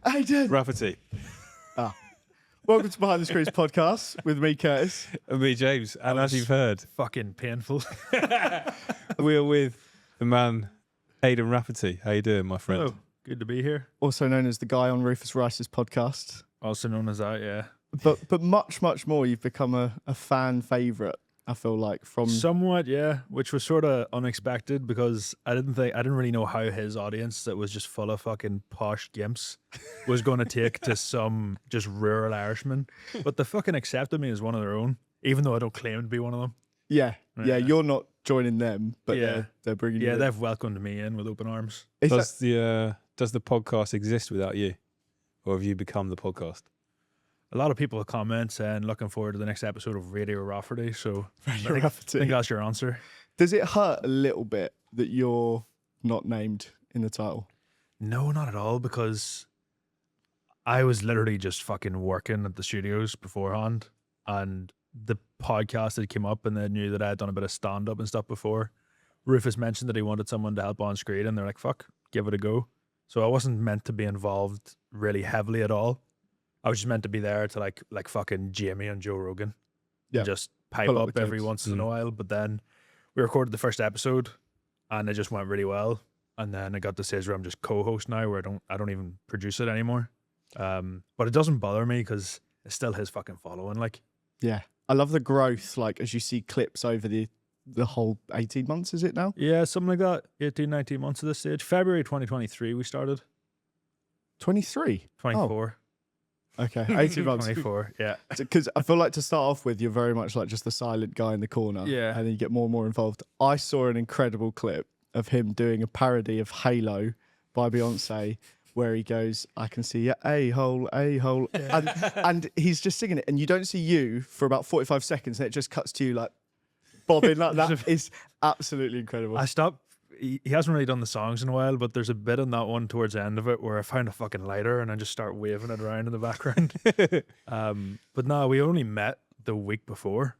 Aidan Rafferty. Welcome to Behind the Screens podcast with me, Curtis. And me, James. And as you've heard, Fucking painful. we're with the man, Aidan Rafferty. How you doing, my friend? Hello. Good to be here. Also known as the guy on Rufus Rice's podcast. Also known as that, yeah. But much more, you've become a fan favourite, I feel like, from... Somewhat, yeah. Which was sort of unexpected because I didn't really know how his audience that was just full of fucking posh gimps was going to take to some just rural Irishman. But they fucking accepted me as one of their own, even though I don't claim to be one of them. Yeah, you're not joining them, but they're bringing you in. Yeah, they've welcomed me in with open arms. Does the podcast exist without you? Or have you become the podcast? A lot of people comment saying looking forward to the next episode of Radio Rafferty, so Radio I Rafferty. think that's your answer. Does it hurt a little bit that you're not named in the title? No, not at all, because I was literally just fucking working at the studios beforehand, and the podcast had came up and they knew that I had done a bit of stand-up and stuff before. Rufus mentioned that he wanted someone to help on screen, and they're like, fuck, give it a go. So I wasn't meant to be involved really heavily at all. I was just meant to be there to like fucking Jamie and Joe Rogan. Yeah. And just pipe Pull up up the every jokes. once in a while. But then we recorded the first episode and it just went really well. And then I got to stage where I'm just co-host now, where I don't even produce it anymore. But it doesn't bother me because it's still his fucking following. Like, Yeah. I love the growth, like, as you see clips over the whole 18 months, is it now? yeah, something like that. 18, 19 months at this stage. February 2023 we started. 23? 24. Okay, 18 months. 24, yeah. Because I feel like to start off with, you're very much like just the silent guy in the corner. Yeah. And then you get more and more involved. I saw an incredible clip of him doing a parody of Halo by Beyonce, where he goes, I can see your a-hole, a-hole. And he's just singing it. And you don't see you for about 45 seconds. And it just cuts to you like bobbing like that. Is absolutely incredible. I stopped. He hasn't really done the songs in a while, but there's a bit on that one towards the end of it where I found a fucking lighter and I just start waving it around in the background. But no, we only met the week before.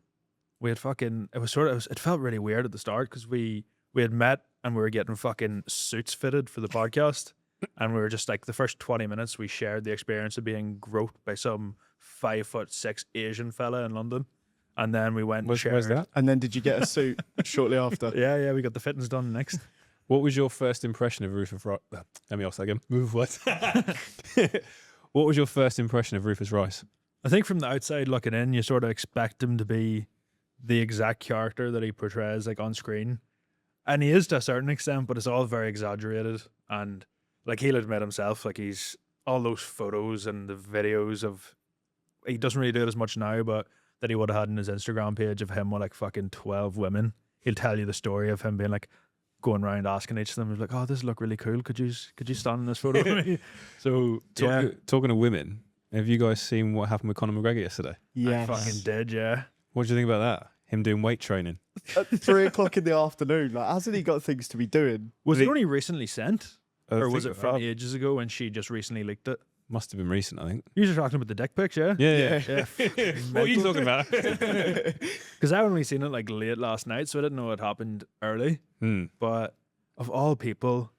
We had fucking, it felt really weird at the start because we had met and we were getting fucking suits fitted for the podcast. And we were just like, the first 20 minutes we shared the experience of being groped by some 5'6" Asian fella in London. And then we went and shared. Where's that? And then did you get a suit shortly after? Yeah, we got the fittings done next. What was your first impression of Rufus Rice? Let me ask that again. What? What was your first impression of Rufus Rice? I think from the outside looking in, you sort of expect him to be the exact character that he portrays like on screen. And he is to a certain extent, but it's all very exaggerated. And like he'll admit himself, like he's all those photos and the videos of, he doesn't really do it as much now, but that he would have had in his Instagram page of him with like fucking 12 women. He'll tell you the story of him being like going around asking each of them, he's like, oh, this look really cool. Could you stand in this photo with me? So Talking of women, have you guys seen what happened with Conor McGregor yesterday? Yes. I fucking did, yeah. What do you think about that? Him doing weight training? At 3 o'clock in the afternoon. Like, hasn't he got things to be doing? Was it only recently sent? I Or was think- it from ages ago when she just recently leaked it? Must have been recent, I think. You're just talking about the dick pics, yeah? Yeah. Yeah. What are you talking about? Because I only seen it like late last night, so I didn't know it happened early. But of all people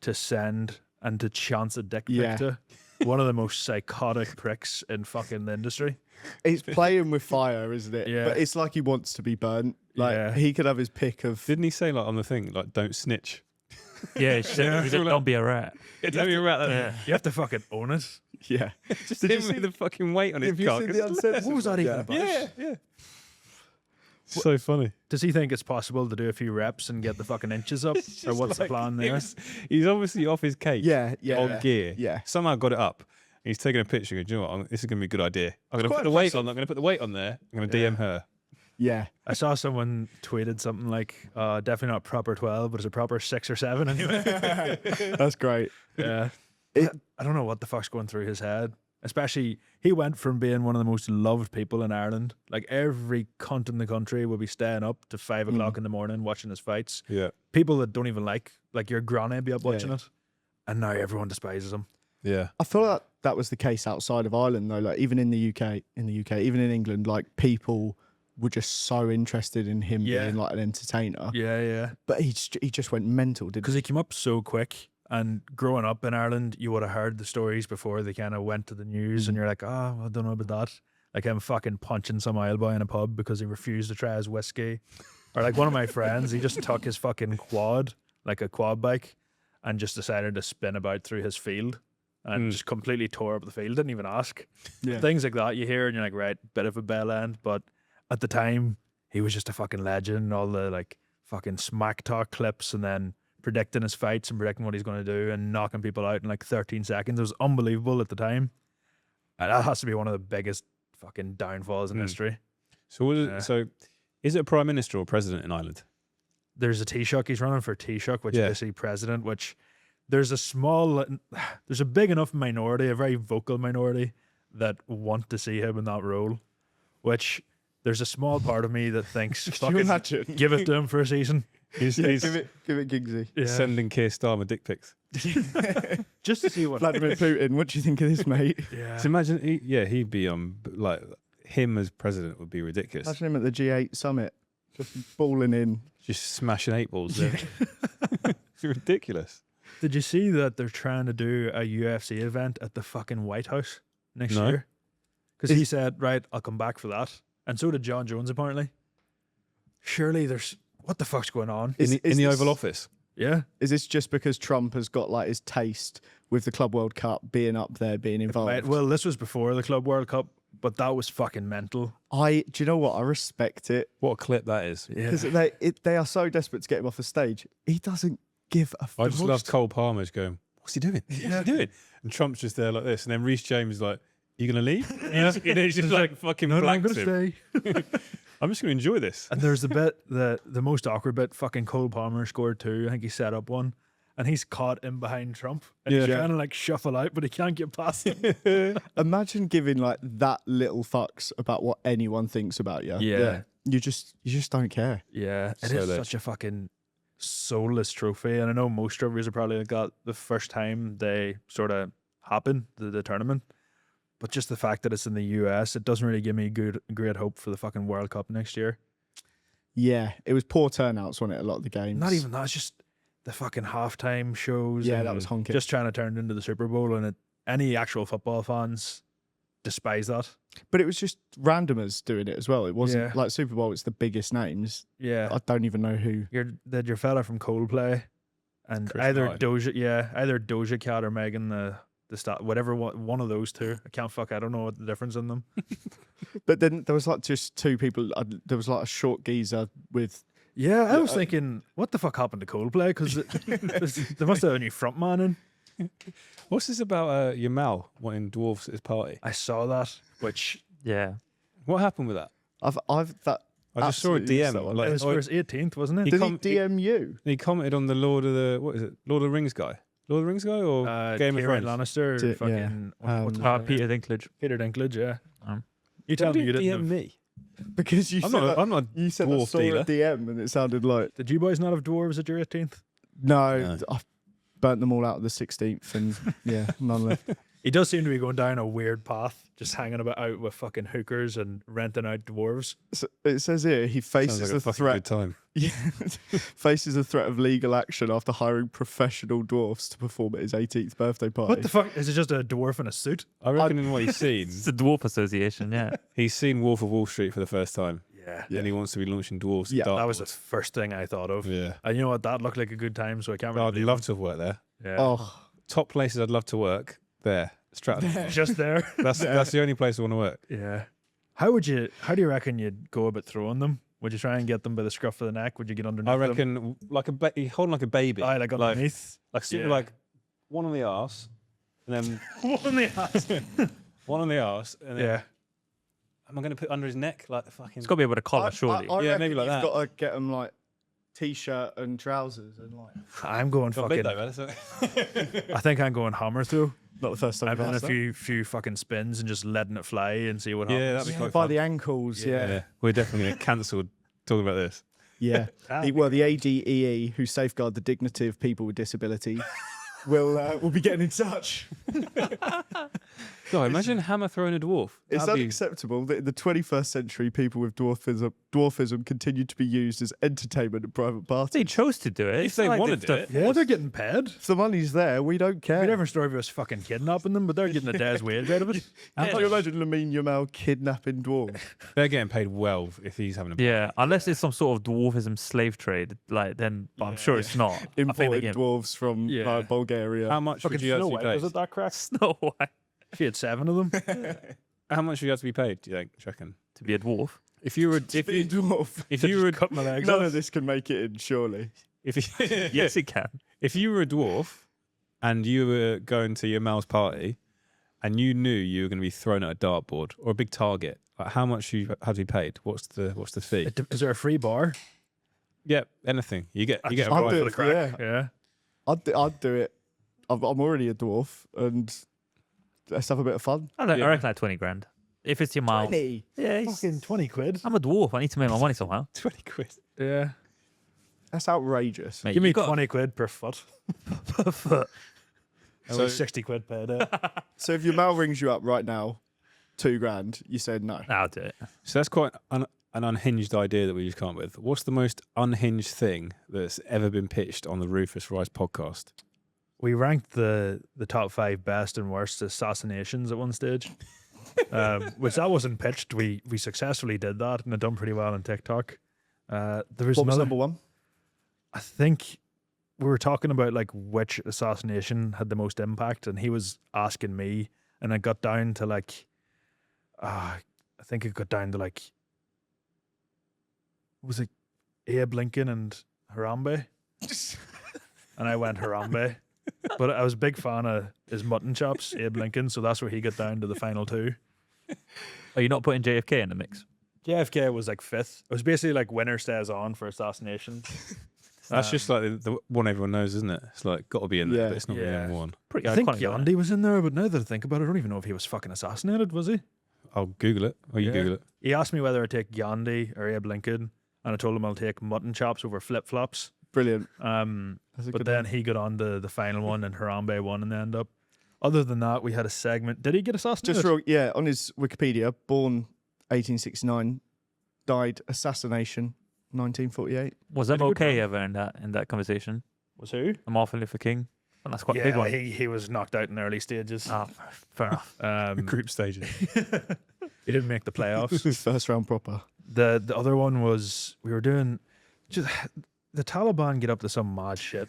to send and to chance a dick pic to, one of the most psychotic pricks in fucking the industry. It's playing with fire, isn't it? Yeah. But it's like he wants to be burnt. Like, he could have his pick of... Didn't he say like on the thing, like don't snitch? Yeah, don't be a rat. Don't be a rat. You have to fucking own it. Yeah. Just did you see the fucking weight on his Have you cock? seen the uncensored? What was that even about? Yeah. So funny. Does he think it's possible to do a few reps and get the fucking inches up? Or what's the plan there? He's obviously off his cake. Yeah. On gear. Yeah. Somehow got it up. He's taking a picture. Going, do you know what? This is going to be a good idea. I'm going to put the weight on. I'm going to put the weight on there. I'm going to DM her. Yeah. I saw someone tweeted something like, definitely not proper 12, but it's a proper 6 or 7 anyway. That's great. Yeah. I don't know what the fuck's going through his head. Especially, he went from being one of the most loved people in Ireland. Like, every cunt in the country will be staying up to 5 o'clock in the morning watching his fights. Yeah. People that don't even like your granny be up watching it. And now everyone despises him. Yeah. I feel like that was the case outside of Ireland, though. Like, even in the UK, even in England, like, people were just so interested in him being like an entertainer. Yeah. But he just went mental, didn't Because he came up so quick. And growing up in Ireland, you would have heard the stories before they kind of went to the news, and you're like, oh, I don't know about that. Like him fucking punching some aisle boy in a pub because he refused to try his whiskey. Or like one of my friends, he just took his fucking quad, like a quad bike, and just decided to spin about through his field and just completely tore up the field. Didn't even ask. Yeah. Things like that you hear and you're like, right, bit of a bell end. But at the time, he was just a fucking legend. All the like fucking smack talk clips and then predicting his fights and predicting what he's going to do and knocking people out in like 13 seconds. It was unbelievable at the time. And that has to be one of the biggest fucking downfalls in history. So, is it a prime minister or president in Ireland? There's a Taoiseach. He's running for Taoiseach, which is basically president, which there's a big enough minority, a very vocal minority, that want to see him in that role, which there's a small part of me that thinks, you imagine? give it to him for a season. He's give it Giggsy. Yeah. sending Keir Starmer dick pics. Just to see what Vladimir Putin, what do you think of this, mate? Yeah. So imagine, he'd be like him as president would be ridiculous. Imagine him at the G8 summit, just balling in. Just smashing 8 balls there. It's ridiculous. Did you see that they're trying to do a UFC event at the fucking White House next year? Because he said, right, I'll come back for that. And so did John Jones, apparently. Surely there's... What the fuck's going on? In the Oval Office? Yeah. Is this just because Trump has got like his taste with the Club World Cup being up there, being involved? Right, well, this was before the Club World Cup, but that was fucking mental. Do you know what? I respect it. What a clip that is. Yeah. Because they are so desperate to get him off the stage. He doesn't give a fuck. I just love Cole Palmer's going, what's he doing? What's he doing? And Trump's just there like this. And then Reece James is like, you going to leave? He's just like fucking No, I'm blanks going to him. stay. I'm just going to enjoy this. And there's the bit, the most awkward bit, fucking Cole Palmer scored 2. I think he set up one. And he's caught in behind Trump. And he's trying to like shuffle out, but he can't get past him. Imagine giving like that little fucks about what anyone thinks about you. Yeah. You just don't care. Yeah. It So is lit. such a fucking soulless trophy. And I know most trophies are probably like that the first time they sort of happen, the tournament. But just the fact that it's in the US, it doesn't really give me great hope for the fucking World Cup next year. Yeah. It was poor turnouts, wasn't it? A lot of the games. Not even that, it's just the fucking halftime shows. Yeah, and that was honking. just trying to turn it into the Super Bowl, and any actual football fans despise that. But it was just randomers doing it as well. It wasn't Yeah. like Super Bowl. It's the biggest names. Yeah, I don't even know who. your fella from Coldplay, and Chris either Martin. Doja Cat or Megan the whatever one of those two. I don't know what the difference in them. But then there was like just two people. There was like a short geezer with. Yeah, I was thinking, what the fuck happened to Coldplay? Because they must have a new frontman in. What's this about Yamal wanting dwarfs at his party? I saw that, which Yeah. What happened with that? I've that. I just saw a absolutely missed that DM. one. Like, it was for his 18th, wasn't it? He Did com- he DM you? he commented on the Lord of the Rings guy? Lord of the Rings guy or Game of Kieran Thrones? Lannister, Yeah. fucking what's his name? Peter Dinklage. Peter Dinklage, yeah. Um, You tell Why me you did you didn't DM have, me. Because you I'm said not. that, I'm not. you said I dwarf saw dealer. a DM and it sounded like Did you boys not have dwarves at your 18th? no. I burnt them all out of the 16th and yeah, none left. He does seem to be going down a weird path, just hanging about out with fucking hookers and renting out dwarves. So it says here he Sounds faces like a the fucking threat. good time. Yeah, faces a threat of legal action after hiring professional dwarfs to perform at his 18th birthday party. What the fuck? Is it just a dwarf in a suit? I reckon in what he's seen, It's the Dwarf Association, yeah. he's seen Wolf of Wall Street for the first time, Yeah. and he wants to be launching dwarves. Yeah, dartboards. That was the first thing I thought of. Yeah. And you know what? That looked like a good time, so I can't really I'd blame love him. to have worked there. Yeah. Oh, Top places I'd love to work there. Stratford. Just there. That's the only place I want to work. Yeah. How do you reckon you'd go about throwing them? Would you try and get them by the scruff of the neck? Would you get underneath I them? reckon like you hold 'em like a baby. Aye, like underneath. Like Yeah. like one on the arse, and then On the ass. one on the arse, and then Yeah. am I going to put under his neck like the fucking? It's got to be able to collar, surely. I Yeah, reckon maybe like you've that. got to get them like t-shirt and trousers and like. I'm going Got big fucking. though, man. So- I think I'm going hammer through. Not the first time I've I've done a asked that. few fucking spins and just letting it fly and see what Yeah, happens. that'd be quite By fun. the ankles, yeah. Yeah, we're definitely going to cancel talking about this. Yeah. Ah. The ADEE, who safeguard the dignity of people with disability, we'll be getting in touch. God, imagine Hammer throwing a dwarf. It's That'd be- unacceptable that in the 21st century, people with dwarfism continue to be used as entertainment at private They parties. chose to do it. If It's they not like wanna they've do done- it. Yeah, they're getting paid. If the money's there, we don't care. We never story of us fucking kidnapping them, but they're getting a day's wage out of it. Can you imagine Lamine Yamal kidnapping dwarves? They're getting paid well if he's having a Yeah, unless it's some sort of dwarfism slave trade, like then. But I'm sure it's not. I think they Imported get dwarves from Yeah. Bulgaria. How much Fucking would you Snow actually White, pay? was it that crack? Snow White She had 7 of them. How much would you have to be paid? Do you think? Do you reckon? to be a dwarf. If you were, If you dwarf, if you were, Cut my legs none off. of this can make it in, surely. if you, Yes, it can. if you were a dwarf and you were going to your Mal's party and you knew you were going to be thrown at a dartboard or a big target, like how much you had to be paid? What's the fee? Is there a free bar? Yeah, anything. You get a I'd ride. do For it, the crack. yeah. Yeah. I'd do it. I'm already a dwarf, and let's have a bit of fun. I don't. Yeah. I reckon like 20 grand. If it's your mile. 20. Yeah, it's- Fucking 20 quid. I'm a dwarf. I need to make my money somehow. 20 quid. Yeah. That's outrageous. Mate, Give me you got- 20 quid per foot. foot. Only So- 60 quid paid out. So if your Mal rings you up right now, $2,000, you said no. I'll do it. So that's quite an unhinged idea that we just come up with. What's the most unhinged thing that's ever been pitched on the Rufus Rise podcast? We ranked the top 5 best and worst assassinations at one stage. Which that wasn't pitched. We successfully did that and it done pretty well on TikTok. There was What was another, number one? I think we were talking about like which assassination had the most impact, and he was asking me, and I got down to like, I think it got down to like, was it Abe Lincoln and Harambe? And I went Harambe. But I was a big fan of his mutton chops, Abe Lincoln, so that's where he got down to the final 2. Are you not putting JFK in the mix? JFK was like 5th. It was basically like winner stays on for assassination. That's just like the one everyone knows, isn't it? It's like got to be in there, Yeah. but it's not really Yeah. number one. Pretty I think iconic, isn't it? Gandhi was in there, but now that I think about it, I don't even know if he was fucking assassinated, was he? I'll Google it. Or you Yeah. Google it. He asked me whether I'd take Gandhi or Abe Lincoln, and I told him I'll take mutton chops over flip-flops. Brilliant. But That's a good then one. he got on to the final one, and Harambe won in the end up. Other than that, we had a segment. Did he get assassinated? Just real, yeah, on his Wikipedia, born 1869, died assassination 1948. Was Did a good MLK one. ever in that conversation? Was who? Martin Luther King? Well, that's quite a big Yeah, one. he was knocked out in early stages. Ah, fair enough. Group stages. He didn't make the playoffs. First round proper. The other one was we were doing just the Taliban get up to some mad shit,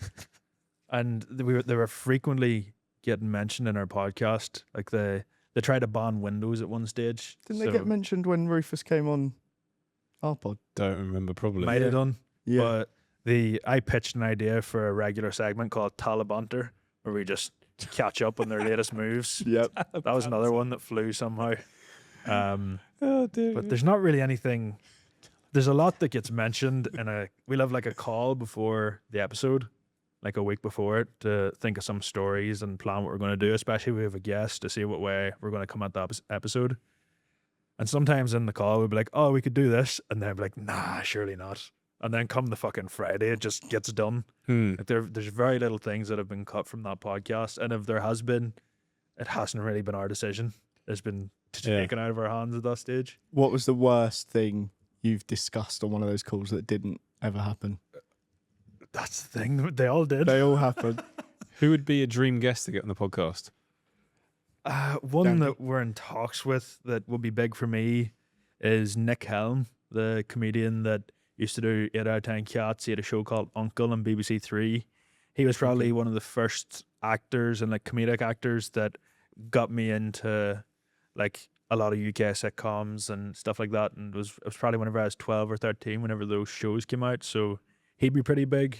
and they were frequently getting mentioned in our podcast. Like they tried to ban Windows at one stage. Didn't they get mentioned when Rufus came on our pod? Don't remember, probably. Might have done. Yeah. But I pitched an idea for a regular segment called Talibanter, where we just catch up on their latest moves. Yep. That was another one that flew somehow. Oh, dear. But there's not really anything. There's a lot that gets mentioned, and we'll have like a call before the episode, like a week before it, to think of some stories and plan what we're going to do, especially if we have a guest to see what way we're going to come at that episode. And sometimes in the call, we'll be like, oh, we could do this. And then be like, nah, surely not. And then come the fucking Friday, it just gets done. Like there's very little things that have been cut from that podcast. And if there has been, it hasn't really been our decision. It's been taken out of our hands at that stage. What was the worst thing you've discussed on one of those calls that didn't ever happen? That's the thing. They all did. They all happened. Who would be a dream guest to get on the podcast? One Dandy. that we're in talks with that would be big for me is Nick Helm, the comedian that used to do 8 out of 10 Cats. He had a show called Uncle on BBC Three. He was probably one of the first actors and like comedic actors that got me into like a lot of UK sitcoms and stuff like that. And it was probably whenever I was 12 or 13, whenever those shows came out. So he'd be pretty big.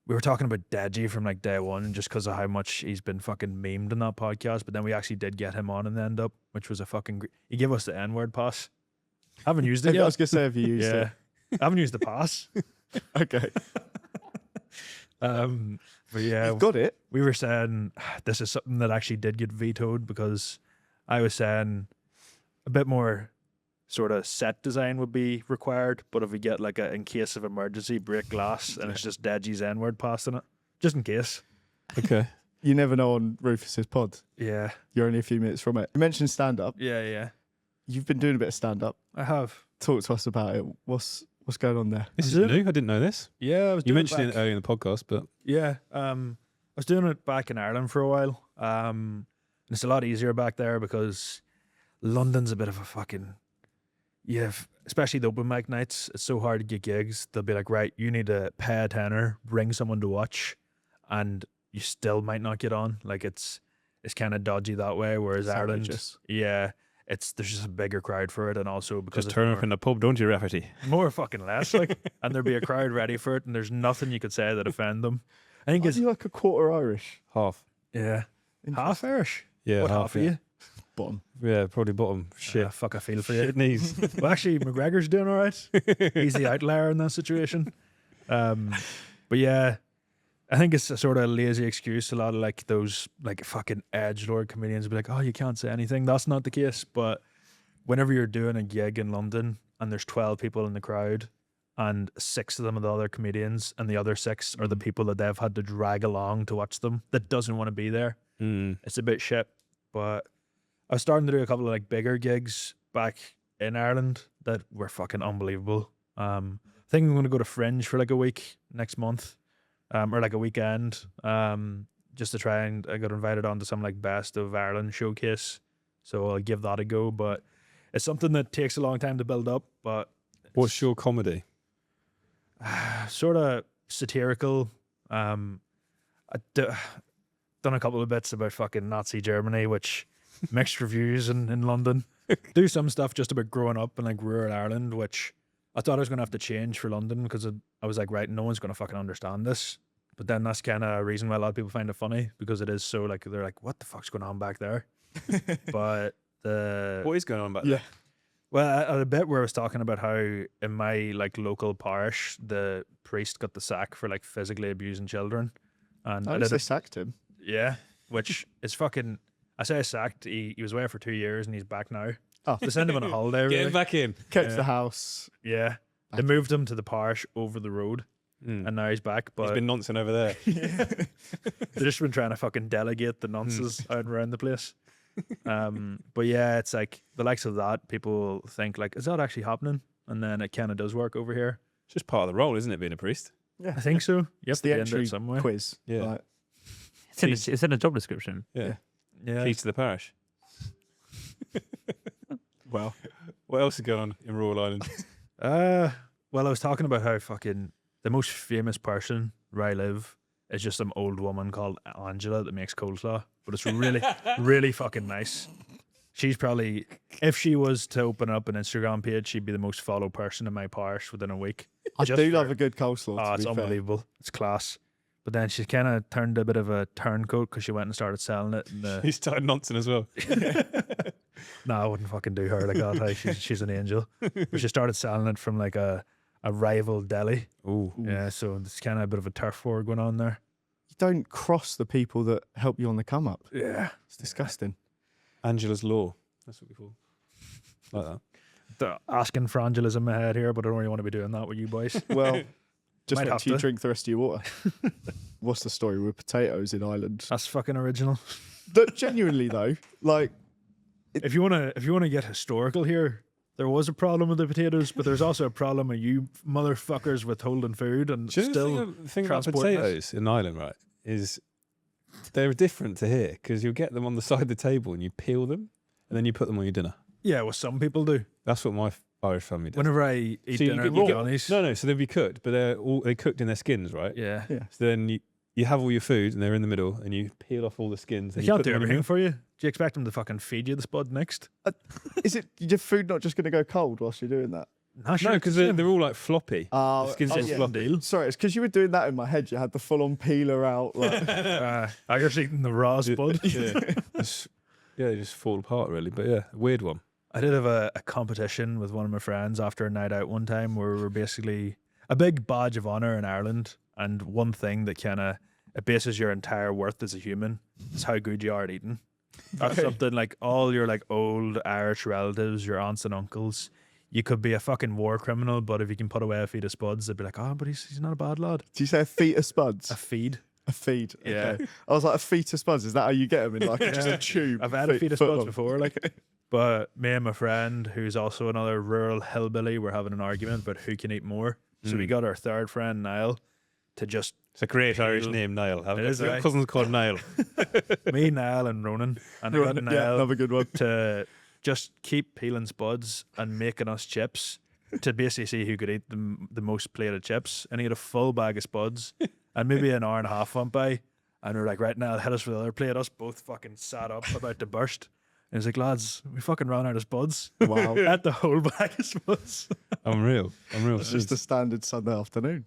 We were talking about Deji from like day one just because of how much he's been fucking memed in that podcast. But then we actually did get him on in the end up, which was a fucking he gave us the N-word pass. Haven't used it I yet. was going to say, have you used Yeah. I haven't used the pass. it? Okay. But yeah, You've got it. we were saying this is something that actually did get vetoed because I was saying a bit more sort of set design would be required, but if we get like a in case of emergency break glass and it's just Deji's N-word passed in it, just in case. Okay. You never know on Rufus's pod. Yeah. You're only a few minutes from it. You mentioned stand-up. Yeah. You've been doing a bit of stand-up. I have. Talk to us about it. What's going on there? This is Is it? new. I didn't know this. Yeah, I was You doing mentioned it back- earlier in the podcast, but Yeah. I was doing it back in Ireland for a while. And it's a lot easier back there because London's a bit of a fucking especially the open mic nights, it's so hard to get gigs. They'll be like, right, you need to pay a tenner, bring someone to watch, and you still might not get on. Like it's kind of dodgy that way. Whereas It's Ireland, outrageous. there's just a bigger crowd for it, and also because just it's turn more, up in the pub, don't you, Rafferty? more fucking less, like, and there'd be a crowd ready for it, and there's nothing you could say that offend them. I think Are it's you like a quarter Irish? Half. half Interesting. Irish. Yeah, What half are yeah. you? Bottom. Yeah, probably bottom. Shit. Fuck, I feel for you. Shit knees. Well, actually, McGregor's doing all right. He's the outlier in that situation. But yeah, I think it's a sort of lazy excuse. A lot of like those like fucking edgelord comedians will be like, "Oh, you can't say anything." That's not the case. But whenever you're doing a gig in London and there's 12 people in the crowd, and 6 of them are the other comedians, and the other 6 are the people that they've had to drag along to watch them, that doesn't want to be there. It's a bit shit. But I was starting to do a couple of like bigger gigs back in Ireland that were fucking unbelievable. I think I'm going to go to Fringe for like a week next month, or like a weekend, just to try and I got invited on to some like best of Ireland showcase. So I'll give that a go. But it's something that takes a long time to build up, but What's your comedy? sort of satirical. Done a couple of bits about fucking Nazi Germany, which mixed reviews in London. Do some stuff just about growing up in like rural Ireland, which I thought I was going to have to change for London because I was like, right, no one's going to fucking understand this. But then that's kind of a reason why a lot of people find it funny, because it is so like, they're like, what the fuck's going on back there? But What is going on back Yeah. there? well, a bit where I was talking about how in my like local parish, the priest got the sack for like physically abusing children. And At I least did they sacked him. yeah, which is fucking. I say sacked. He was away for 2 years and he's back now. Oh. They sent him on a holiday. Get Really. him back in. Kept Yeah. the house. Yeah, they moved him to the parish over the road, and now he's back. He's But been noncing over there. they've just been trying to fucking delegate the nonsense out around the place. But yeah, it's like the likes of that. People think like, is that actually happening? And then it kind of does work over here. It's just part of the role, isn't it, being a priest? I think so. You have It's to the be into entry it some way. quiz. Yeah. Like, It's in a job description. Yeah. Yeah. Keys to the parish. well, What else is going on in rural Ireland? Well, I was talking about how fucking the most famous person where I live is just some old woman called Angela that makes coleslaw, but it's really, really fucking nice. She's probably, if she was to open up an Instagram page, she'd be the most followed person in my parish within a week. I Just do for- love a good coleslaw. Oh, to it's be fair. unbelievable. It's class. But then she kind of turned a bit of a turncoat because she went and started selling it. In the, He started noncing as well. no, I wouldn't fucking do her like that. Hey, she's an angel. But she started selling it from like a rival deli. Ooh. Yeah, so it's kind of a bit of a turf war going on there. You don't cross the people that help you on the come up. Yeah. It's disgusting. Angela's Law. That's what we call it. Like that. Asking for Angela's in my head here, but I don't really want to be doing that with you boys. Well, just Might wait have till you to. drink the rest of your water. What's the story with potatoes in Ireland? That's fucking original. Genuinely though, like If you wanna get historical here, there was a problem with the potatoes, but there's also a problem of you motherfuckers withholding food and Do you know still the thing about transporting it? potatoes in Ireland, right, is they're different to here because you'll get them on the side of the table and you peel them and then you put them on your dinner. Yeah, well, some people do. That's what my Irish family does. Whenever I eat So you dinner get- at you get- Johnny's, No, so they'll be cooked, but they're cooked in their skins, right? yeah, So then you have all your food and they're in the middle and you peel off all the skins. they And you can't put do them on your everything for you. Do you expect them to fucking feed you the spud next? is it your food not just going to go cold whilst you're doing that? Nah, sure, No, because they're all like floppy. Oh, The skin's oh, just yeah. floppy. Sorry, it's because you were doing that in my head. You had the full-on peeler out. Like, I just eating the raw spud. Yeah. They just fall apart really. But yeah, weird one. I did have a competition with one of my friends after a night out one time where we were basically a big badge of honor in Ireland, and one thing that kind of it bases your entire worth as a human is how good you are at eating. That's something like all your like old Irish relatives, your aunts and uncles. You could be a fucking war criminal, but if you can put away a feed of spuds, they'd be like, oh, but he's not a bad lad. do you say a feet of spuds? A feed. A feed. Yeah. Okay. I was like, a feet of spuds. Is that how you get them in like just a tube? I've had a feed of foot spuds long? before, like. But me and my friend, who's also another rural hillbilly, were having an argument about who can eat more. So we got our third friend, Niall, to just It's a great Irish Peel. name, Niall. I've It got is, my right? cousin's called Niall. me, Niall, and Ronan. And I got Yeah, Niall another good one. to just keep peeling spuds and making us chips to basically see who could eat the most plated chips. And he had a full bag of spuds, and maybe an hour and a half went by, and we were like, right now, hit us with the other plate. Us both fucking sat up about to burst. And he's like, lads, we fucking ran out of spuds. Wow. At the whole bag of spuds. Unreal. It's just a standard Sunday afternoon.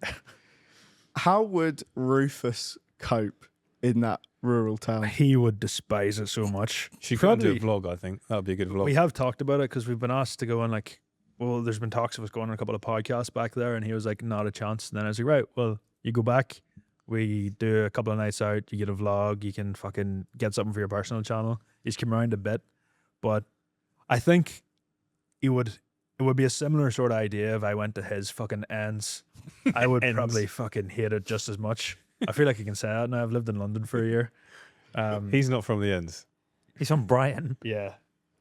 How would Rufus cope in that rural town? He would despise it so much. She could do a vlog, I think. That would be a good vlog. We have talked about it because we've been asked to go on there's been talks of us going on a couple of podcasts back there, and he was like, not a chance. And then I was like, right, well, you go back, we do a couple of nights out, you get a vlog, you can fucking get something for your personal channel. He's come around a bit, but I think it would be a similar sort of idea if I went to his fucking ends. I would probably fucking hate it just as much. I feel like I can say that now. I've lived in London for a year. He's not from the ends. He's from Brighton. Yeah.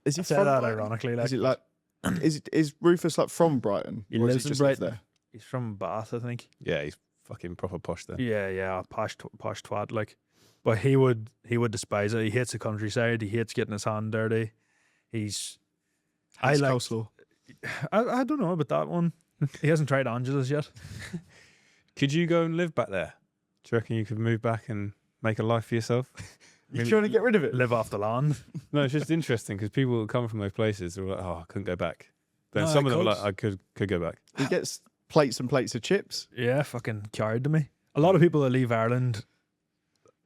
Is he I say from that Brighton? ironically. Like, Is it like? Is Rufus like from Brighton? He Or does lives in just live Brighton. there? he's from Bath, I think. Yeah, he's fucking proper posh there. Yeah, posh twat. Like, but he would despise it. He hates the countryside. He hates getting his hand dirty. Hates like. coleslaw. I don't know about that one. He hasn't tried Angela's yet. Could you go and live back there? Do you reckon you could move back and make a life for yourself? You trying to get rid of it? Live off the land. No, it's just interesting because people who come from those places are like, oh, I couldn't go back. Then No, some I of them are could. like, I could go back. He gets plates and plates of chips. Yeah, fucking carried to me. A lot of people that leave Ireland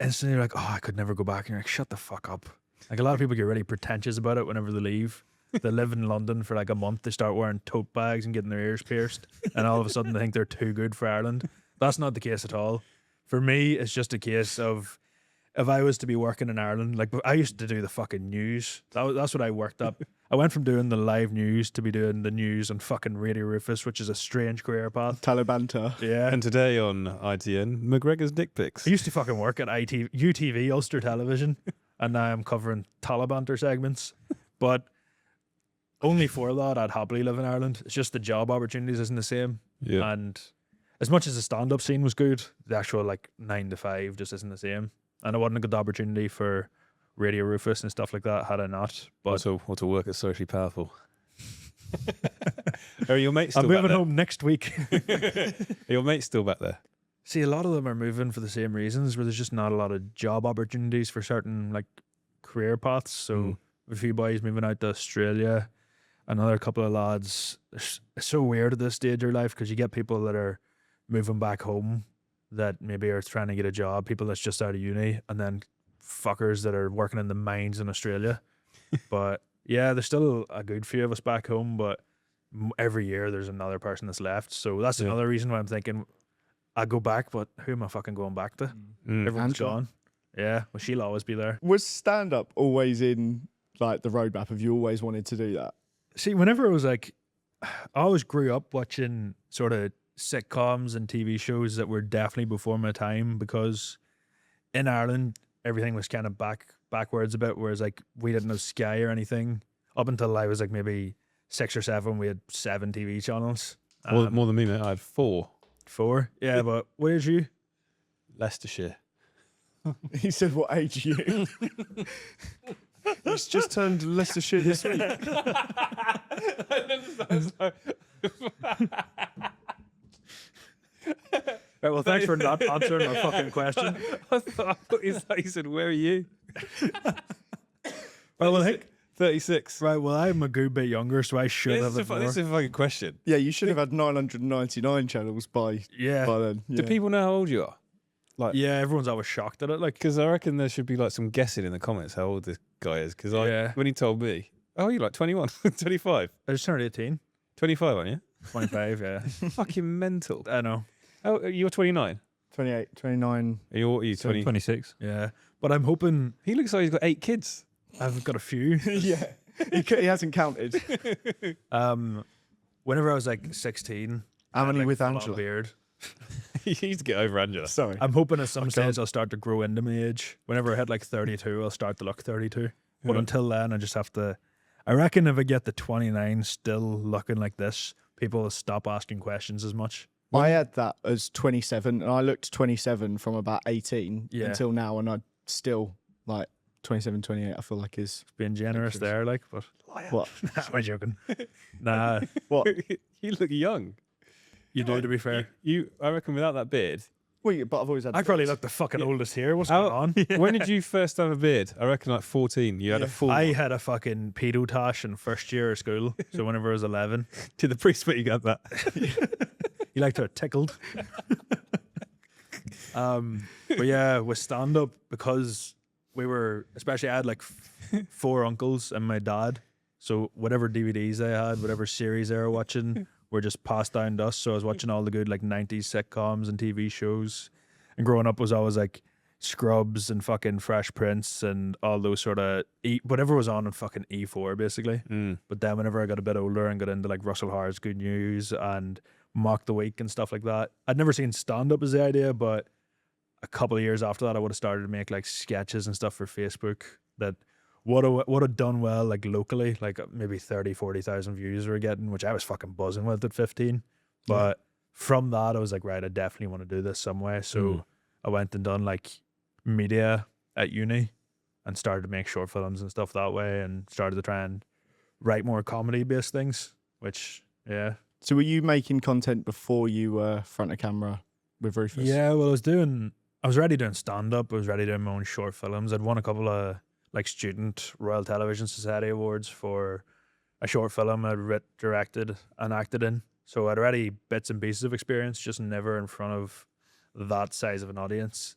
instantly are like, oh, I could never go back. And you're like, shut the fuck up. Like, a lot of people get really pretentious about it whenever they leave. They live in London for like a month. They start wearing tote bags and getting their ears pierced. And all of a sudden they think they're too good for Ireland. That's not the case at all. For me, it's just a case of if I was to be working in Ireland, like I used to do the fucking news. That's what I worked up. I went from doing the live news to be doing the news on fucking Radio Rufus, which is a strange career path. Talibanta. Yeah. And today on ITN, McGregor's dick pics. I used to fucking work at UTV, Ulster Television, and now I'm covering Talibanter segments. But only for that, I'd happily live in Ireland. It's just the job opportunities isn't the same. Yeah. And as much as the stand-up scene was good, the actual like 9 to 5 just isn't the same. And it wasn't a good opportunity for Radio Rufus and stuff like that had I not. But What to work at Socially Powerful. Are your mates still I'm back moving there? home next week. Are your mates still back there? See, a lot of them are moving for the same reasons, where there's just not a lot of job opportunities for certain like career paths. So a few boys moving out to Australia, another couple of lads. It's so weird at this stage of your life because you get people that are moving back home that maybe are trying to get a job, people that's just out of uni, and then fuckers that are working in the mines in Australia. But yeah, there's still a good few of us back home, but every year there's another person that's left. So that's another reason why I'm thinking I go back, but who am I fucking going back to? Everyone's Angela. gone. Yeah, well, she'll always be there. Was stand-up always in like the roadmap? Have you always wanted to do that? See, whenever it was like, I always grew up watching sort of sitcoms and TV shows that were definitely before my time, because in Ireland everything was kind of backwards a bit, whereas like we didn't have Sky or anything up until I was like maybe 6 or 7. We had 7 TV channels. More than me, mate. I had 4. 4, yeah. But what did you? Leicestershire. He said, "What age are you?" He's just turned Leicestershire this week. Right, well, thanks for not answering my fucking question. I thought he said, "Where are you?" Well, I think 36. right. Well, I'm a good bit younger, so I should This have is, it more. this is a fucking question. Yeah, you should have had 999 channels by Yeah, then. Do people know how old you are? yeah. Everyone's always shocked at it. Like, Because I reckon there should be like some guessing in the comments how old this guy is. Because Yeah. when he told me, oh, you're like 21, 25. I just turned 18, 25, aren't you? 25. Yeah, Fucking mental. I know. Oh, you're 29. 28, 29. Are you 20? 26. Yeah, but I'm hoping He looks like he's got 8 kids. I've got a few. Yeah, he hasn't counted. Whenever I was like 16, How I had, many like, with full-on Angela? beard. You need to get over Angela. Sorry. I'm hoping at some stage I'll start to grow into my age. Whenever I hit like 32, I'll start to look 32. But until then, I just have to. I reckon if I get to 29 still looking like this, people will stop asking questions as much. I had that as 27, and I looked 27 from about 18 until now, and I still like 27, 28. I feel like is Being generous there, like, but what? nah, I'm joking. Nah, What? You look young. you do, to be fair. I reckon without that beard. Well, but I've always had. I probably look the fucking oldest here. What's going on? When did you first have a beard? I reckon like 14. You had a full. I had a fucking pedo tash in first year of school. So whenever I was 11, Did the priest make you got that? he liked to have tickled. But yeah, with stand up, because we were, especially I had like 4 uncles and my dad. So whatever DVDs I had, whatever series they were watching, were just passed down to us. So I was watching all the good like 90s sitcoms and TV shows. And growing up was always like Scrubs and fucking Fresh Prince and all those sort of whatever was on in fucking E4 basically. But then whenever I got a bit older and got into like Russell Howard's Good News and Mock the Week and stuff like that, I'd never seen stand up as the idea, but a couple of years after that I would have started to make like sketches and stuff for Facebook that would have done well like locally, like maybe 30,000-40,000 views we were getting, which I was fucking buzzing with at 15. But from that I was like, right, I definitely want to do this some way. So I went and done like media at uni and started to make short films and stuff that way, and started to try and write more comedy based things, which So were you making content before you were front of camera with Rufus? Yeah, well, I was already doing stand up. I was already doing my own short films. I'd won a couple of like student Royal Television Society awards for a short film I'd directed and acted in. So I'd already bits and pieces of experience, just never in front of that size of an audience.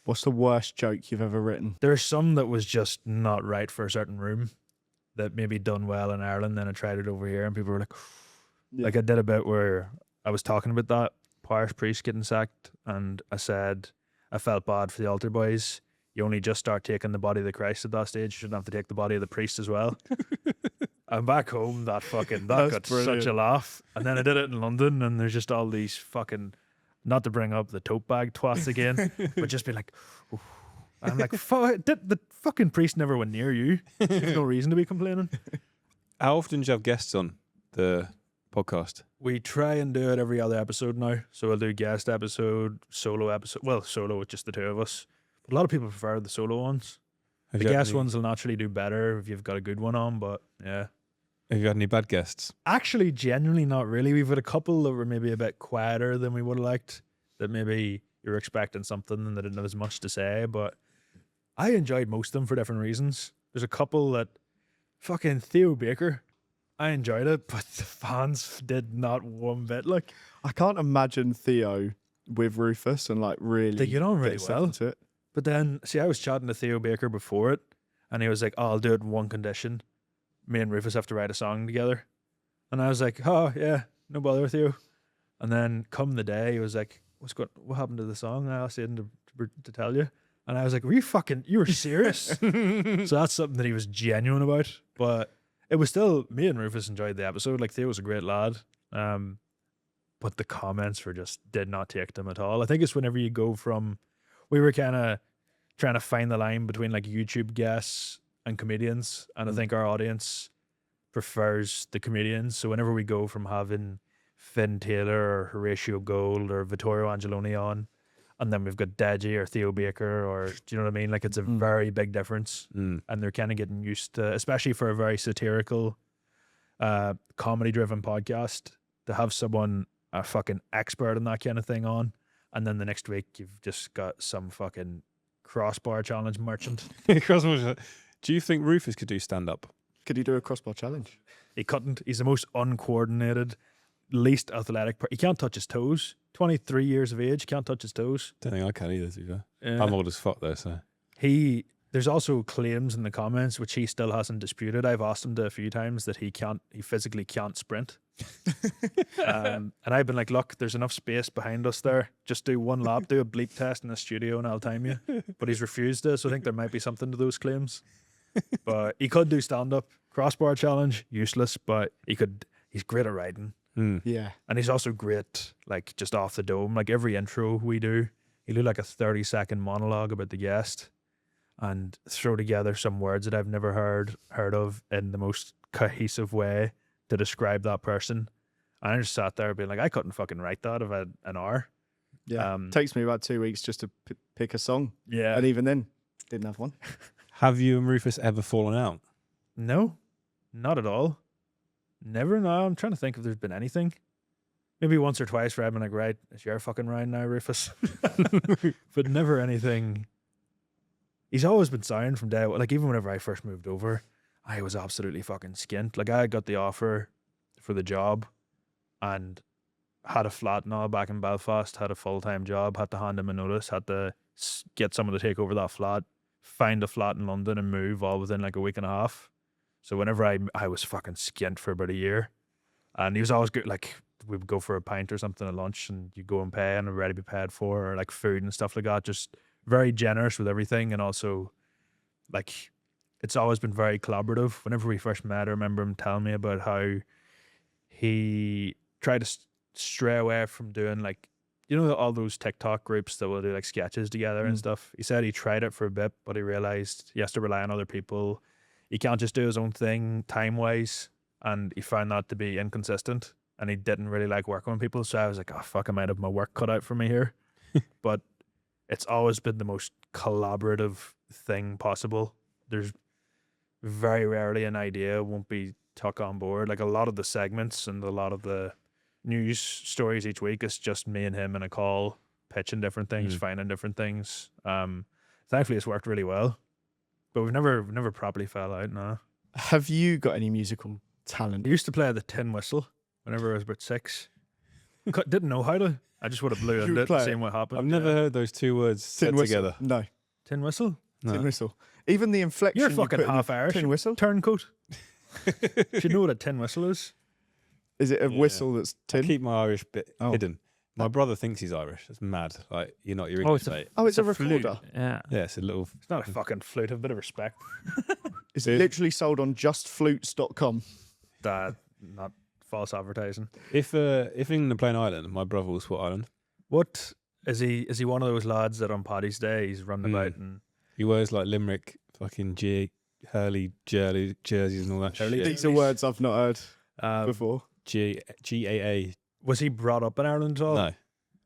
What's the worst joke you've ever written? There's some that was just not right for a certain room that maybe done well in Ireland. Then I tried it over here and people were like, like I did a bit where I was talking about that parish priest getting sacked, and I said I felt bad for the altar boys. You only just start taking the body of the Christ at that stage. You shouldn't have to take the body of the priest as well. And back home, that got such a laugh. And then I did it in London, and there's just all these fucking, not to bring up the tote bag twats again, but just be like, oof. And I'm like, the fucking priest never went near you. There's no reason to be complaining. How often do you have guests on the podcast? We try and do it every other episode now. So we'll do guest episode, solo episode. Well, solo with just the 2 of us. But a lot of people prefer the solo ones. The guest ones will naturally do better if you've got a good one on, but yeah. Have you had any bad guests? Actually, genuinely not really. We've had a couple that were maybe a bit quieter than we would have liked, that maybe you were expecting something and they didn't have as much to say, but I enjoyed most of them for different reasons. There's a couple that fucking Theo Baker, I enjoyed it, but the fans did not one bit. Like, I can't imagine Theo with Rufus and like really they get on really get well. into it. But then, see, I was chatting to Theo Baker before it, and he was like, "Oh, I'll do it in one condition. Me and Rufus have to write a song together." And I was like, "Oh, yeah, no bother with you." And then come the day, he was like, what happened to the song? I asked Aidan to tell you. And I was like, you were serious? So that's something that he was genuine about. But it was still, me and Rufus enjoyed the episode. Like, Theo was a great lad. But the comments did not take them at all. I think it's whenever you go from, we were kind of trying to find the line between like YouTube guests and comedians. And I think our audience prefers the comedians. So whenever we go from having Finn Taylor or Horatio Gold or Vittorio Angeloni on, and then we've got Deji or Theo Baker, or do you know what I mean? Like, it's a very big difference. And they're kind of getting used to, especially for a very satirical, comedy-driven podcast, to have someone, a fucking expert in that kind of thing on, and then the next week you've just got some fucking crossbar challenge merchant. Do you think Rufus could do stand-up? Could he do a crossbar challenge? He couldn't. He's the most uncoordinated, least athletic. He can't touch his toes. 23 years of age, can't touch his toes. Don't think I can either, to be fair. Yeah. I'm old as fuck though, so. There's also claims in the comments which he still hasn't disputed. I've asked him to a few times that he physically can't sprint. And I've been like, look, there's enough space behind us there. Just do one lap, do a bleep test in the studio and I'll time you. But he's refused it, so I think there might be something to those claims. But he could do stand-up. Crossbar challenge, useless, but he's great at riding. Yeah. And he's also great, like just off the dome. Like every intro we do, he'll do like a 30-second monologue about the guest and throw together some words that I've never heard of in the most cohesive way to describe that person. And I just sat there being like, I couldn't fucking write that if I had an hour. Yeah. Takes me about 2 weeks just to pick a song. Yeah. And even then, didn't have one. Have you and Rufus ever fallen out? No, not at all. Never. No, I'm trying to think if there's been anything. Maybe once or twice where I've been like, right, it's your fucking round now, Rufus. But never anything. He's always been sound from day one. Like, even whenever I first moved over, I was absolutely fucking skint. Like, I got the offer for the job and had a flat and all back in Belfast, had a full-time job, had to hand him a notice, had to get someone to take over that flat, find a flat in London and move all within like a week and a half. So whenever I was fucking skint for about a year. And he was always good. Like, we would go for a pint or something at lunch and you go and pay and ready to be paid for, or like food and stuff like that. Just very generous with everything. And also, like, it's always been very collaborative. Whenever we first met, I remember him telling me about how he tried to stray away from doing, like, you know, all those TikTok groups that will do like sketches together and stuff. He said he tried it for a bit, but he realized he has to rely on other people. He can't just do his own thing time-wise. And he found that to be inconsistent. And he didn't really like working with people. So I was like, oh, fuck, I might have my work cut out for me here. But it's always been the most collaborative thing possible. There's very rarely an idea won't be tuck on board. Like, a lot of the segments and a lot of the news stories each week is just me and him in a call, pitching different things, finding different things. Thankfully, it's worked really well. But we've never properly fell out, no. Have you got any musical talent? I used to play the tin whistle whenever I was about 6. Didn't know how to. I just would have blew into it, play it? seeing what happened. I've never heard those two words said Tin whistle? together. No. Tin whistle? No. Tin whistle. Even the inflection. You're you fucking put in the half Irish. Tin whistle? Turncoat. Do you know what a tin whistle is? Is it a whistle that's I tin? keep my Irish bit Oh. hidden. My brother thinks he's Irish. It's mad. Like, you're not your Oh, English it's a- mate. Oh, it's a flute. recorder. Yeah. Yeah, it's a little. It's not a fucking flute. Have a bit of respect. It's literally sold on justflutes.com. That not false advertising. If England are playing Ireland, my brother will support Ireland. What is he? Is he one of those lads that on Paddy's Day he's running about and He wears like Limerick, fucking Hurley jerseys and all that Hurley shit. These are words I've not heard before. GAA. was he brought up in Ireland at all? No,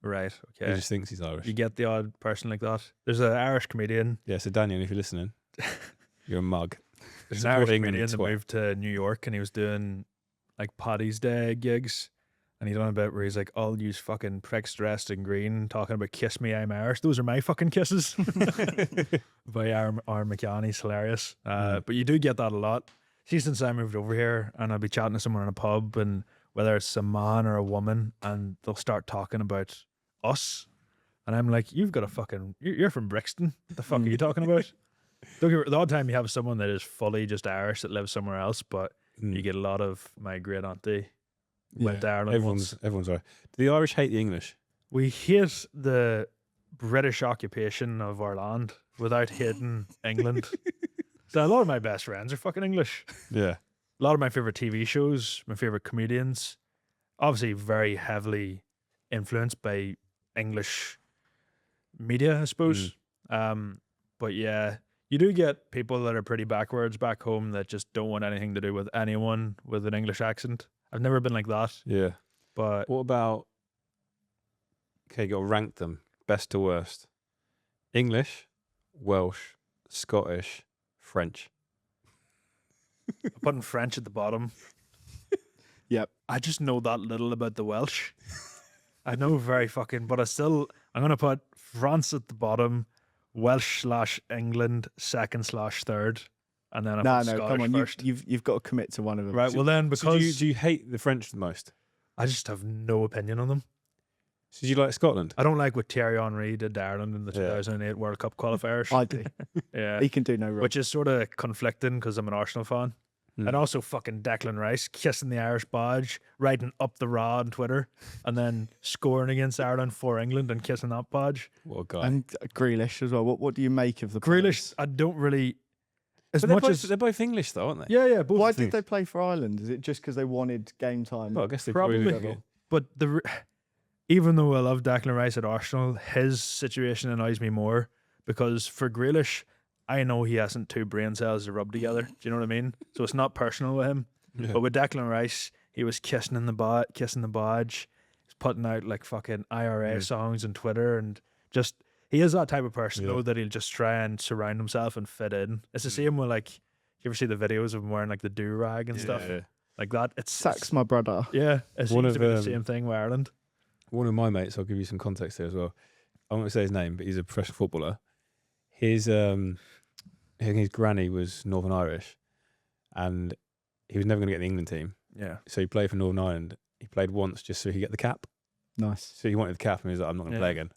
Right. he Okay. just thinks he's Irish. You get the odd person like that. There's an Irish comedian. Yeah, so Daniel, if you're listening, you're a mug. There's an Support Irish England, comedian that twat. moved to New York and he was doing like Paddy's Day gigs. And he done a bit where he's like, all you fucking pricks dressed in green talking about kiss me, I'm Irish. Those are my fucking kisses. By Aaron McCann, he's hilarious. But you do get that a lot. See, since I moved over here and I'll be chatting to someone in a pub and whether it's a man or a woman and they'll start talking about us. And I'm like, you've got a fucking, you're from Brixton. What the fuck are you talking about? Don't get, the odd time you have someone that is fully just Irish that lives somewhere else, but you get a lot of my great auntie went to Ireland once. Everyone's Irish. Do the Irish hate the English? We hate the British occupation of our land without hating England. So a lot of my best friends are fucking English. Yeah. A lot of my favorite TV shows, my favorite comedians, obviously very heavily influenced by English media, I suppose. But yeah, you do get people that are pretty backwards back home that just don't want anything to do with anyone with an English accent. I've never been like that, Yeah. but What about? Okay, you got to rank them best to worst. English, Welsh, Scottish, French. I'm putting French at the bottom. Yep. I just know that little about the Welsh. I know very fucking, but I'm going to put France at the bottom, Welsh/England second/third, and then I No, put no, Scottish come on. first. You've got to commit to one of them. Right, well then, So because do you hate the French the most? I just have no opinion on them. So do you like Scotland? I don't like what Thierry Henry did to Ireland in the Yeah. 2008 World Cup qualifiers. I do. Yeah. He can do no wrong. Which is sort of conflicting because I'm an Arsenal fan. And also fucking Declan Rice kissing the Irish badge, writing up the raw on Twitter, and then scoring against Ireland for England and kissing that badge. What a guy. And Grealish as well. What do you make of the Grealish, players? I don't really. as But much as they're both English though, aren't they? yeah, both Why of did these. they play for Ireland? Is it just because they wanted game time? Well, I guess they Probably. But even though I love Declan Rice at Arsenal, his situation annoys me more because for Grealish, I know he hasn't two brain cells to rub together. Do you know what I mean? So it's not personal with him. Yeah. But with Declan Rice, he was kissing the badge. He's putting out like fucking IRA songs on Twitter and just he is that type of person though that he'll just try and surround himself and fit in. It's the same with like you ever see the videos of him wearing like the do rag and stuff like that? It's Sax my brother. yeah, it One seems to of, be the same thing with Ireland. One of my mates, I'll give you some context here as well. I won't say his name, but he's a professional footballer. His I think his granny was Northern Irish, and he was never going to get the England team. Yeah. So he played for Northern Ireland. He played once just so he could get the cap. Nice. So he wanted the cap, and he was like, "I'm not going to play again."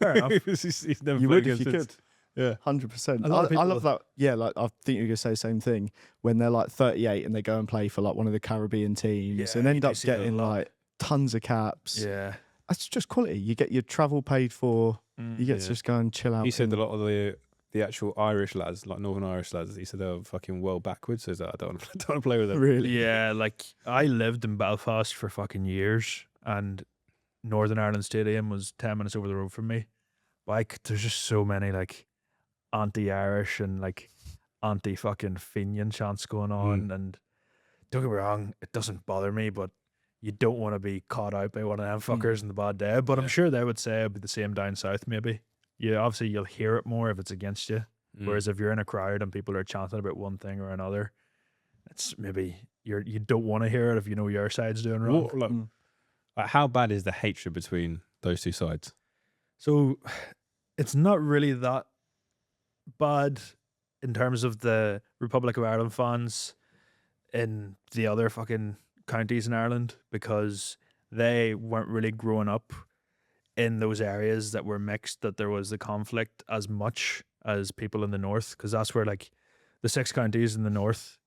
Fair enough. he's never You played would if you again since. could. Yeah. 100%. A lot of I people- love that. Yeah, like I think you're gonna say the same thing when they're like 38 and they go and play for like one of the Caribbean teams Yeah, and you end do up see that a getting lot. like tons of caps. Yeah. That's just quality. You get your travel paid for. You get to Yeah. just go and chill out. He said and- a lot of the actual Irish lads, like Northern Irish lads, he said they were fucking well backwards. So he's like, I don't want to play with them. Really? Yeah, like I lived in Belfast for fucking years and Northern Ireland Stadium was 10 minutes over the road from me. Like there's just so many like anti-Irish and like anti-fucking Fenian chants going on and don't get me wrong, it doesn't bother me, but you don't want to be caught out by one of them fuckers in the bad day. But I'm sure they would say it'd be the same down south maybe. Yeah, obviously you'll hear it more if it's against you. Whereas if you're in a crowd and people are chanting about one thing or another, it's maybe you don't want to hear it if you know your side's doing wrong. What, like, how bad is the hatred between those two sides? So it's not really that bad in terms of the Republic of Ireland fans in the other fucking counties in Ireland because they weren't really growing up in those areas that were mixed, that there was the conflict as much as people in the north, because that's where like the 6 counties in the north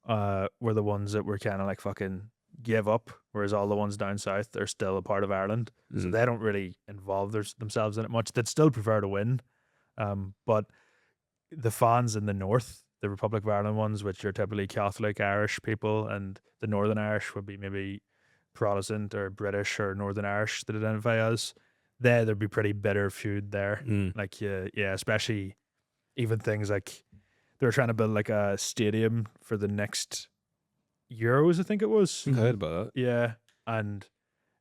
were the ones that were kind of like fucking give up, whereas all the ones down south are still a part of Ireland, so they don't really involve themselves in it much. They'd still prefer to win, but the fans in the north, the Republic of Ireland ones, which are typically Catholic Irish people, and the Northern Irish would be maybe Protestant or British or Northern Irish that identify as, there'd be pretty bitter feud there. Like yeah, especially even things like they were trying to build like a stadium for the next Euros, I think it was. I heard about that. Yeah, and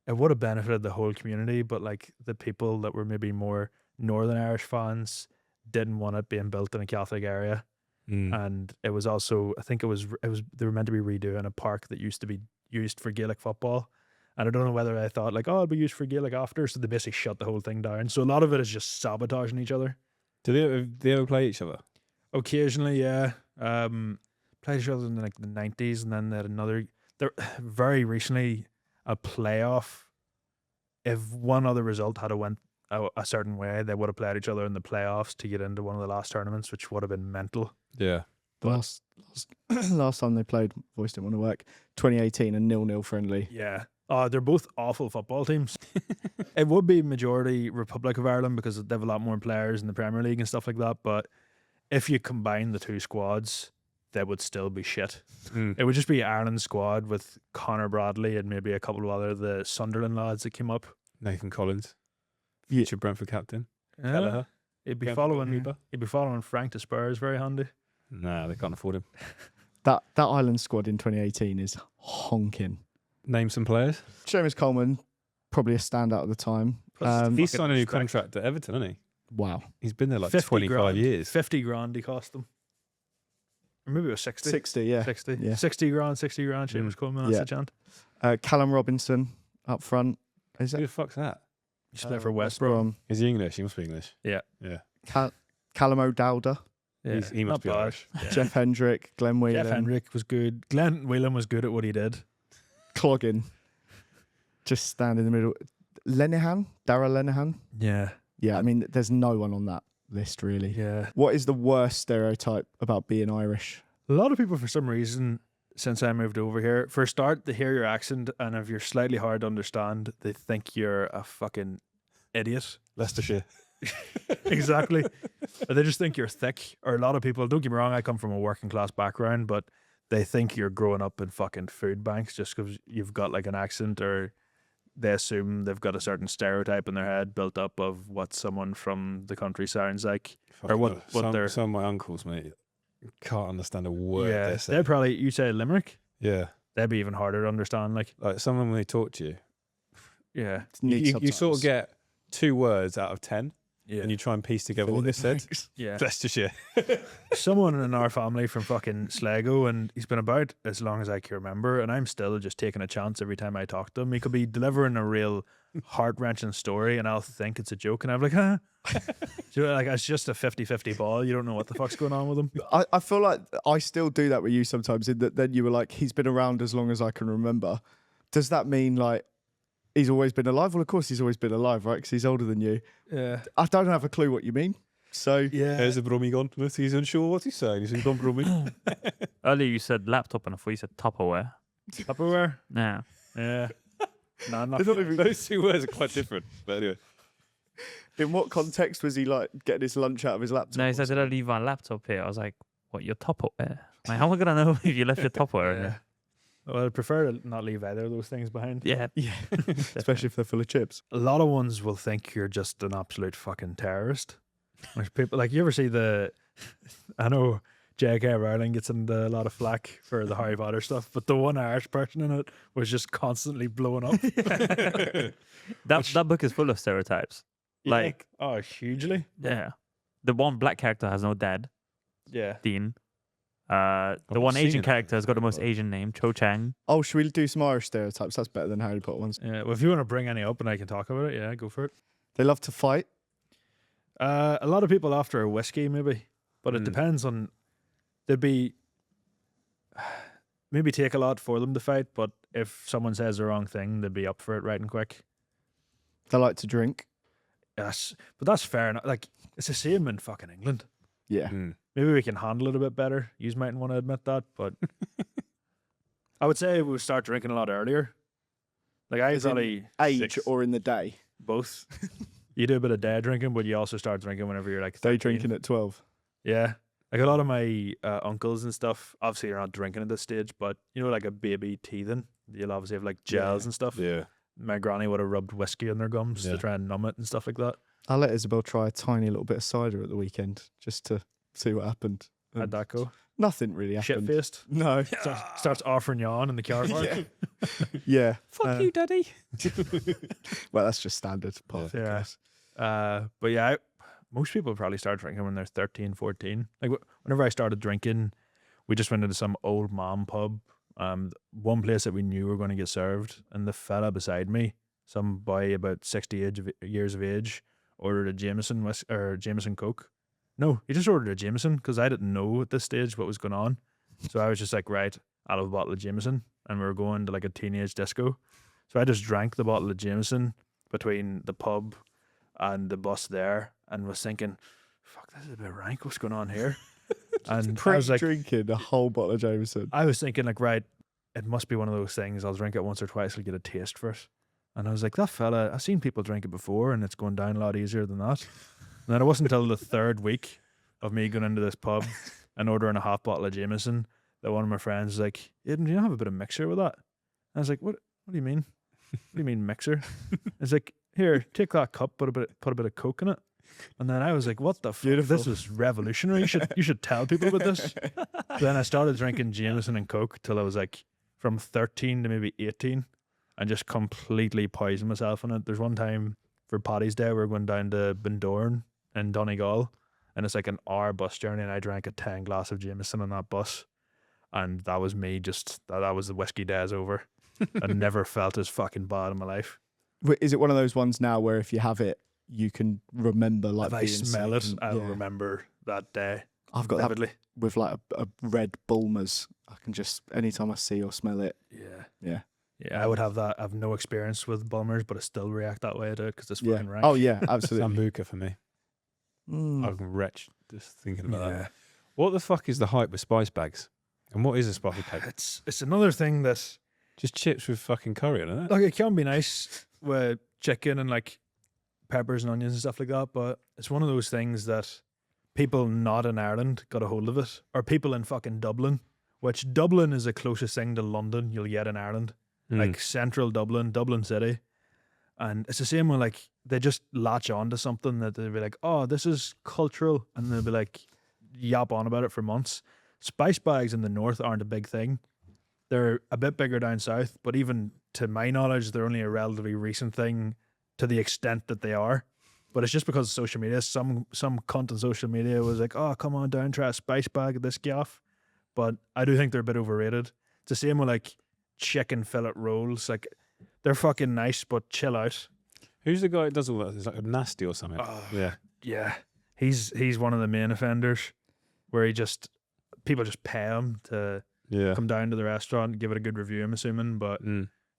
it would have benefited the whole community, but like the people that were maybe more Northern Irish fans didn't want it being built in a Catholic area. And it was also, I think it was they were meant to be redoing a park that used to be used for Gaelic football. And I don't know whether I thought like, oh, it'll be used for Gaelic after. So they basically shut the whole thing down. So a lot of it is just sabotaging each other. Do they ever play each other? Occasionally, yeah. Played each other in like the 90s, and then they had another. There very recently a playoff. If one other result had went a certain way, they would have played each other in the playoffs to get into one of the last tournaments, which would have been mental. Yeah. The last time they played, voice didn't want to work. 2018, a 0-0 friendly. Yeah. They're both awful football teams. It would be majority Republic of Ireland because they have a lot more players in the Premier League and stuff like that. But if you combine the two squads, they would still be shit. It would just be Ireland's squad with Conor Bradley and maybe a couple of other the Sunderland lads that came up. Nathan Collins, Yeah. future Brentford captain. Yeah. Kelleher. He'd be Brentford following. goalkeeper. He'd be following Frank to Spurs. Very handy. Nah, they can't afford him. That Ireland squad in 2018 is honking. Name some players. Seamus Coleman, probably a standout at the time. He's fucking signed a new respect. contract at Everton, hasn't he? Wow. He's been there like 50 25 grand. years. 50 grand he cost them. Or maybe it was 60. 60, yeah. 60. Yeah. 60 grand, Seamus Coleman, that's Yeah. a chant. Callum Robinson up front. Is Who it? the fuck's that? He used to play for West Brom. Is he English? He must be English. Yeah. Yeah. Callum O'Dowda, Yeah. He must not be bad. Irish. Jeff Hendrick, Glenn Whelan, Jeff Hendrick was good. Glenn Whelan was good at what he did. Cloggin. Just stand in the middle. Lenihan, Darragh Lenihan. Yeah. Yeah, I mean, there's no one on that list really. Yeah. What is the worst stereotype about being Irish? A lot of people, for some reason, since I moved over here, for a start, they hear your accent, and if you're slightly hard to understand, they think you're a fucking idiot. Leicestershire. Exactly. Or they just think you're thick. Or a lot of people, don't get me wrong, I come from a working class background, but they think you're growing up in fucking food banks just because you've got like an accent, or they assume they've got a certain stereotype in their head built up of what someone from the country sounds like. Or what they're... Some of my uncles, mate, can't understand a word Yeah, they're saying. they'd probably, you say Limerick? Yeah. They'd be even harder to understand. Like Someone, when they talk to you, yeah. you sort of get 2 words out of 10, Yeah. and you try and piece together what they said. Yeah. That's just shit. Someone in our family from fucking Sligo, and he's been about as long as I can remember, and I'm still just taking a chance every time I talk to him. He could be delivering a real heart-wrenching story, and I'll think it's a joke, and I'm like, huh? So, like, it's just a 50-50 ball. You don't know what the fuck's going on with him. I feel like I still do that with you sometimes, in that then you were like, he's been around as long as I can remember. Does that mean like he's always been alive? Well, of course he's always been alive, right? Because he's older than you. Yeah. I don't have a clue what you mean. So Yeah. There's a Brummy gone. He's unsure what he's saying. He's gone Brummy. Earlier you said laptop, and I thought you said Tupperware. Tupperware? Yeah. Yeah. No, not Those 2 words are quite different. But anyway. in what context was he like getting his lunch out of his laptop? No, he said, did I leave my laptop here? I was like, what, your Tupperware? Like, how am I going to know if you left your Tupperware in Yeah. there? Well, I'd prefer to not leave either of those things behind. Yeah. Yeah, especially if they're full of chips. A lot of ones will think you're just an absolute fucking terrorist. Like people, like you ever see I know J.K. Rowling gets into a lot of flack for the Harry Potter stuff, but the one Irish person in it was just constantly blowing up. That book is full of stereotypes. Like, oh, hugely. yeah. The one black character has no dad, Yeah. Dean. The not one seen Asian it. character has got the most Asian name, Cho Chang. Oh, should we do some Irish stereotypes? That's better than Harry Potter ones. Yeah. Well, if you want to bring any up and I can talk about it, yeah, go for it. They love to fight. A lot of people after a whiskey, maybe, but it depends on. There'd be maybe take a lot for them to fight, but if someone says the wrong thing, they'd be up for it right and quick. They like to drink. Yes, but that's fair enough. Like it's the same in fucking England. Yeah. Maybe we can handle it a bit better. You mightn't want to admit that, but I would say we would start drinking a lot earlier. Like I As in probably Age 6, or in the day. both. You do a bit of day drinking, but you also start drinking whenever you're like Day 13. drinking at 12. Yeah. Like a lot of my uncles and stuff, obviously you're not drinking at this stage, but you know, like a baby teething, you'll obviously have like gels and stuff. Yeah. My granny would have rubbed whiskey in their gums Yeah. to try and numb it and stuff like that. I let Isabel try a tiny little bit of cider at the weekend just to see what happened. How'd And that go? nothing really happened. Shit-faced. No. Starts offering yawn in the car park. Yeah. Fuck you, daddy. Well, that's just standard. Path, I Yeah. guess. But yeah, most people probably start drinking when they're 13, 14. Like whenever I started drinking, we just went into some old mom pub. One place that we knew we were going to get served, and the fella beside me, some boy about 60 years of age, ordered a Jameson Coke. No, he just ordered a Jameson because I didn't know at this stage what was going on. So I was just like, right, I'll have a bottle of Jameson, and we were going to like a teenage disco. So I just drank the bottle of Jameson between the pub and the bus there, and was thinking, fuck, this is a bit rank. What's going on here? And I was like, Drinking a whole bottle of Jameson. I was thinking like, right, it must be one of those things. I'll drink it once or twice, I'll get a taste for it. And I was like, that fella, I've seen people drink it before, and it's going down a lot easier than that. And then it wasn't until the 3rd week of me going into this pub and ordering a half bottle of Jameson that one of my friends was like, Aidan, do you have a bit of mixer with that? And I was like, what do you mean? What do you mean mixer? It's like, here, take that cup, put a bit of Coke in it. And then I was like, what the fuck? Beautiful. This was revolutionary. You should tell people about this. Then I started drinking Jameson and Coke till I was like from 13 to maybe 18 and just completely poisoned myself in it. There's one time for Paddy's Day, we were going down to Bundoran in Donegal, and it's like an hour bus journey, and I drank a 10 glass of Jameson on that bus. And that was me that was the whiskey days over. I never felt as fucking bad in my life. Wait, is it one of those ones now where if you have it, you can remember like If I being smell it, sick and- I'll yeah. remember that day. I've got that vividly. with like a red Bulmers. I can just, anytime I see or smell it. Yeah. Yeah. Yeah, I would have that. I have no experience with Bulmers, but I still react that way to it because it's Yeah. fucking rank. Oh yeah, absolutely. Sambuca for me. Mm. I'm wretched just thinking about Yeah. that. What the fuck is the hype with spice bags? And what is a spice bag? It's another thing that Just chips with fucking curry in it. like it can be nice with chicken and like peppers and onions and stuff like that, but it's one of those things that people not in Ireland got a hold of it, or people in fucking Dublin, which Dublin is the closest thing to London you'll get in Ireland. Like central Dublin, Dublin City. And it's the same with like, they just latch on to something that they'll be like, oh, this is cultural. And they'll be like, yap on about it for months. Spice bags in the north aren't a big thing. They're a bit bigger down south, but even to my knowledge, they're only a relatively recent thing to the extent that they are. But it's just because of social media. Some cunt on social media was like, oh, come on down, try a spice bag at this gaff. But I do think they're a bit overrated. It's the same with like chicken fillet rolls. Like, they're fucking nice, but chill out. Who's the guy that does all that? Is like a nasty or something? Yeah. He's one of the main offenders where people just pay him to come down to the restaurant and give it a good review, I'm assuming. But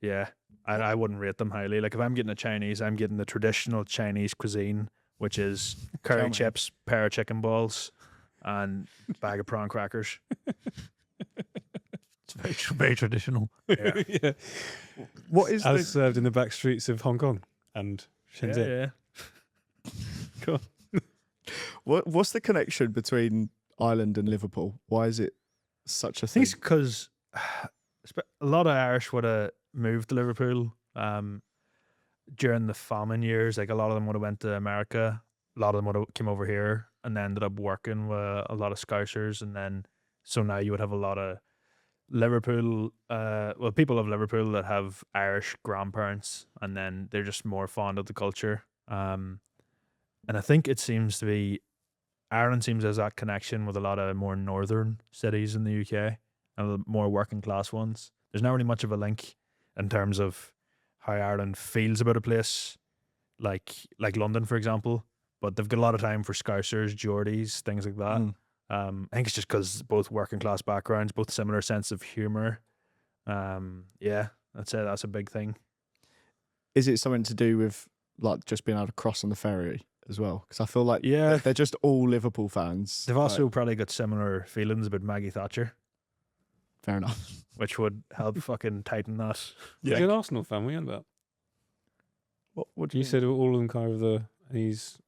yeah, I wouldn't rate them highly. Like, if I'm getting a Chinese, I'm getting the traditional Chinese cuisine, which is curry chips, pair of chicken balls, and bag of prawn crackers. It's very traditional. Yeah. What is as served in the back streets of Hong Kong and Shenzhen? Yeah. Cool. what's the connection between Ireland and Liverpool? Why is it such a I thing? think it's because a lot of Irish would have moved to Liverpool during the famine years. Like, a lot of them would have went to America. A lot of them would have came over here and ended up working with a lot of Scousers. And then, so now you would have a lot of Liverpool, people of Liverpool that have Irish grandparents, and then they're just more fond of the culture. And I think it seems to be, Ireland seems to have that connection with a lot of more northern cities in the UK and the more working class ones. There's not really much of a link in terms of how Ireland feels about a place like London, for example, but they've got a lot of time for Scousers, Geordies, things like that. I think it's just because both working class backgrounds, both similar sense of humour. Yeah, I'd say that's a big thing. Is it something to do with like just being able to cross on the ferry as well? Because I feel like they're just all Liverpool fans. They've also probably got similar feelings about Maggie Thatcher. Fair enough. Which would help fucking tighten that. Yeah. You're an Arsenal fan, what are you on about? What you said all of them kind of you said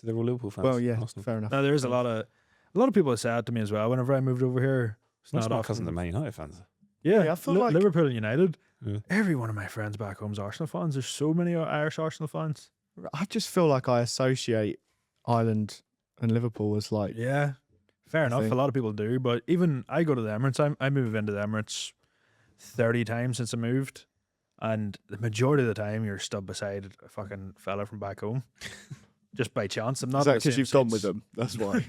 they're all Liverpool fans. Well, yeah, Arsenal. fair enough. No, there is a lot of people say that to me as well. Whenever I moved over here, it's Most not of my often. cousins are Man United fans. Yeah, I feel like Liverpool and United. Yeah. Every one of my friends back home's Arsenal fans. There's so many Irish Arsenal fans. I just feel like I associate Ireland and Liverpool as like Yeah, fair enough. think. A lot of people do, but even I go to the Emirates. I move into the Emirates 30 times since I moved, and the majority of the time you're stood beside a fucking fella from back home, just by chance. I'm not. Is that because you've gone with them? That's why.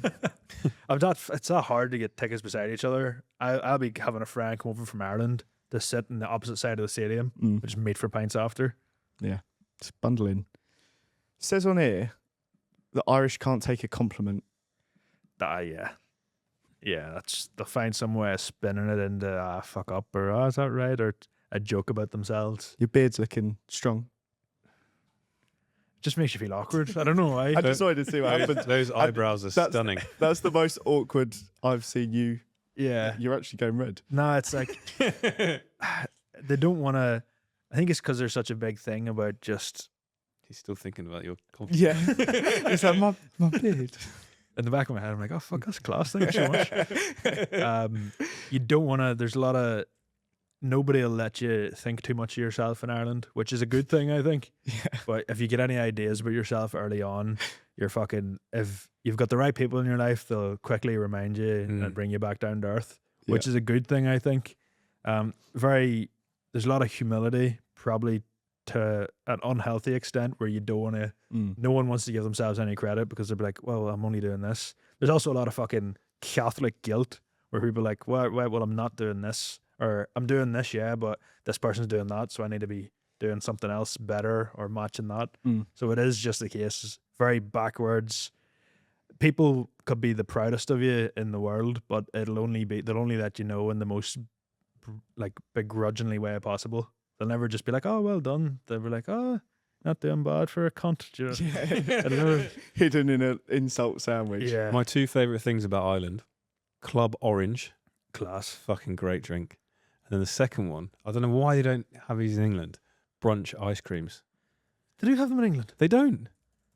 It's not hard to get tickets beside each other. I'll be having a friend come over from Ireland to sit in the opposite side of the stadium, just meet for pints after. Yeah, it's bundling. It says on here the Irish can't take a compliment. Yeah, they'll find some way of spinning it into fuck up, or is that right, or a joke about themselves. Your beard's looking strong. Just makes you feel awkward. I don't know why. I just wanted to see what happens. Those eyebrows are stunning. That's the most awkward I've seen you. Yeah, You're actually going red. no, it's like they don't want to. I think it's because there's such a big thing about just He's still thinking about your confidence. Yeah. It's like my beard. in the back of my head. I'm like, oh fuck, that's a class thing I should watch. You don't want to. There's a lot of. Nobody will let you think too much of yourself in Ireland, which is a good thing, I think. Yeah. But if you get any ideas about yourself early on, you're fucking. If you've got the right people in your life, they'll quickly remind you and bring you back down to earth, which is a good thing, I think. There's a lot of humility, probably to an unhealthy extent, where you don't want to. No one wants to give themselves any credit because they're like, well, I'm only doing this. There's also a lot of fucking Catholic guilt where people are like, well, I'm not doing this. Or I'm doing this, yeah, but this person's doing that, so I need to be doing something else better or matching that. So it is just the case. Very backwards. People could be the proudest of you in the world, but they'll only let you know in the most like begrudgingly way possible. They'll never just be like, oh, well done. They'll be like, oh, not doing bad for a cunt. Do you know? Hidden in an insult sandwich. Yeah. My two favourite things about Ireland: Club Orange, Class. fucking great drink. And then the second one, I don't know why they don't have these in England, brunch ice creams. Did you have them in England? They don't.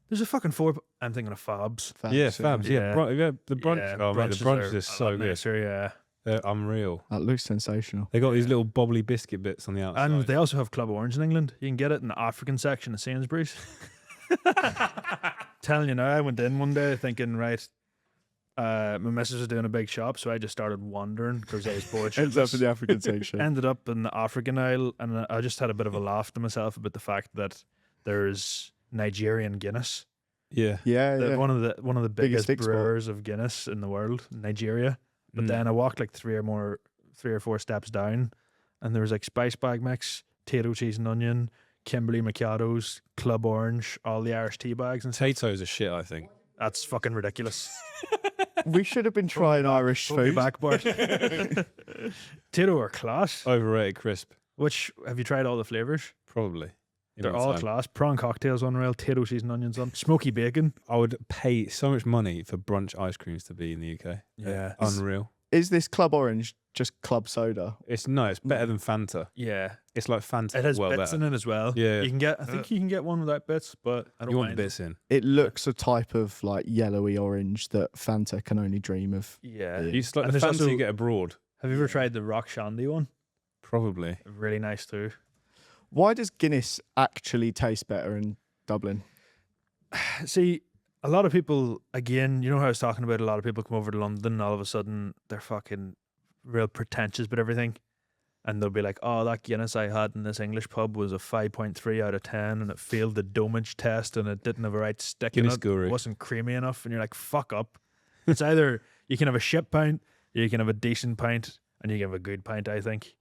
There's a fucking four. I'm thinking of Fabs. Yeah, Fabs. Yeah, Yeah. the brunch. Yeah, Oh, mate, the brunches are a so lot good. nicer, yeah. They're unreal. That looks sensational. They got these little bobbly biscuit bits on the outside. And they also have Club Orange in England. You can get it in the African section of Sainsbury's. Telling you now, I went in one day thinking, right, my missus was doing a big shop, so I just started wandering because I was bored. Ends up in the African section. Ended up in the African aisle, and I just had a bit of a laugh to myself about the fact that there's Nigerian Guinness. Yeah. Yeah, yeah. One of the biggest export. brewers of Guinness in the world, Nigeria. But then I walked like three or four steps down, and there was like spice bag mix, potato, cheese and onion, Kimberley Macchiatos, Club Orange, all the Irish tea bags, and Potatoes are shit, I think. that's fucking ridiculous. We should have been trying Irish Put me food. back, Bart. Potato are class. Overrated crisp, Which have you tried all the flavors? probably. in They're my all time. class. Prawn cocktails unreal. Potato, cheese and onions on. Smoky bacon. I would pay so much money for brunch ice creams to be in the UK. Yeah. Unreal. Is this Club Orange just club soda? It's better than Fanta. Yeah. It's like Fanta. It has well bits better. in it as well. Yeah. You can get. I think you can get one without bits, but I don't You want mind. the bits in. It looks a type of like yellowy orange that Fanta can only dream of. Yeah. Yeah. It's like And the there's Fanta also- you get abroad. Have you ever tried the rock shandy one? Probably. Really nice too. Why does Guinness actually taste better in Dublin? See, a lot of people, again, you know how I was talking about, a lot of people come over to London and all of a sudden they're fucking real pretentious about everything. And they'll be like, oh, that Guinness I had in this English pub was a 5.3 out of 10 and it failed the domage test and it didn't have a right stick Guinness in it. guru. It wasn't creamy enough. And you're like, fuck up. It's either you can have a shit pint, or you can have a decent pint, and you can have a good pint, I think.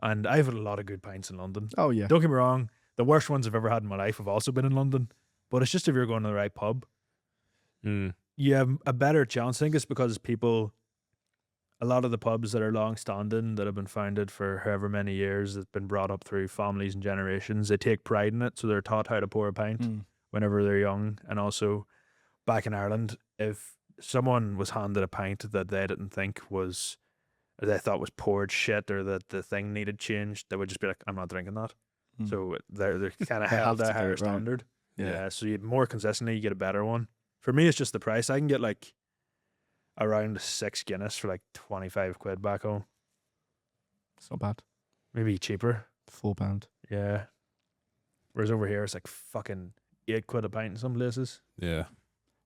And I've had a lot of good pints in London. Oh yeah. Don't get me wrong, the worst ones I've ever had in my life have also been in London. But it's just if you're going to the right pub, Mm. you have a better chance. I think it's because a lot of the pubs that are long standing, that have been founded for however many years, that's been brought up through families and generations, they take pride in it. So they're taught how to pour a pint Mm. whenever they're young. And also back in Ireland, if someone was handed a pint that they didn't think was, they thought was poured shit or that the thing needed changed, they would just be like, I'm not drinking that. Mm. So they're kind of They held have to to a do higher it right. standard. Yeah. Yeah. So you more consistently, you get a better one. For me, it's just the price. I can get like around 6 Guinness for like 25 quid back home. It's not bad. Maybe cheaper. £4. Yeah. Whereas over here, it's like fucking 8 quid a pint in some places. Yeah.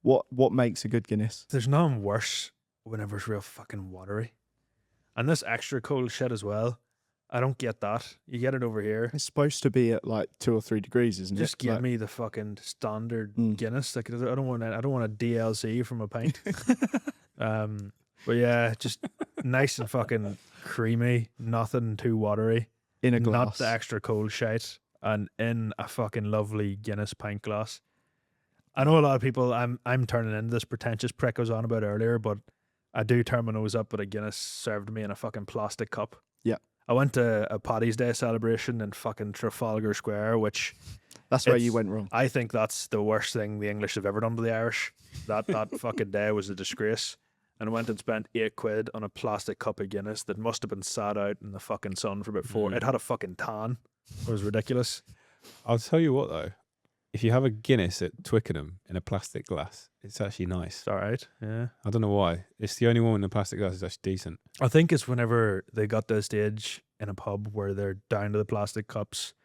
What makes a good Guinness? There's nothing worse whenever it's real fucking watery. And this extra cold shit as well. I don't get that. You get it over here. It's supposed to be at like 2 or 3 degrees, isn't Just it? give Like, me the fucking standard Mm. Guinness. Like I don't want a DLC from a pint. But yeah, just nice and fucking creamy. Nothing too watery. in a Not glass. the extra cold shite. And in a fucking lovely Guinness pint glass. I know a lot of people. I'm turning into this pretentious prick I was on about earlier, but I do turn my nose up with a Guinness served to me in a fucking plastic cup. Yeah. I went to a Paddy's Day celebration in fucking Trafalgar Square, which That's where you it's- went wrong. I think that's the worst thing the English have ever done to the Irish. That fucking day was a disgrace. And I went and spent 8 quid on a plastic cup of Guinness that must have been sat out in the fucking sun for about 4. Mm. It had a fucking tan. It was ridiculous. I'll tell you what though, if you have a Guinness at Twickenham in a plastic glass, it's actually nice. It's all right. Yeah. I don't know why. It's the only one in a plastic glass that's actually decent. I think it's whenever they got to a stage in a pub where they're down to the plastic cups,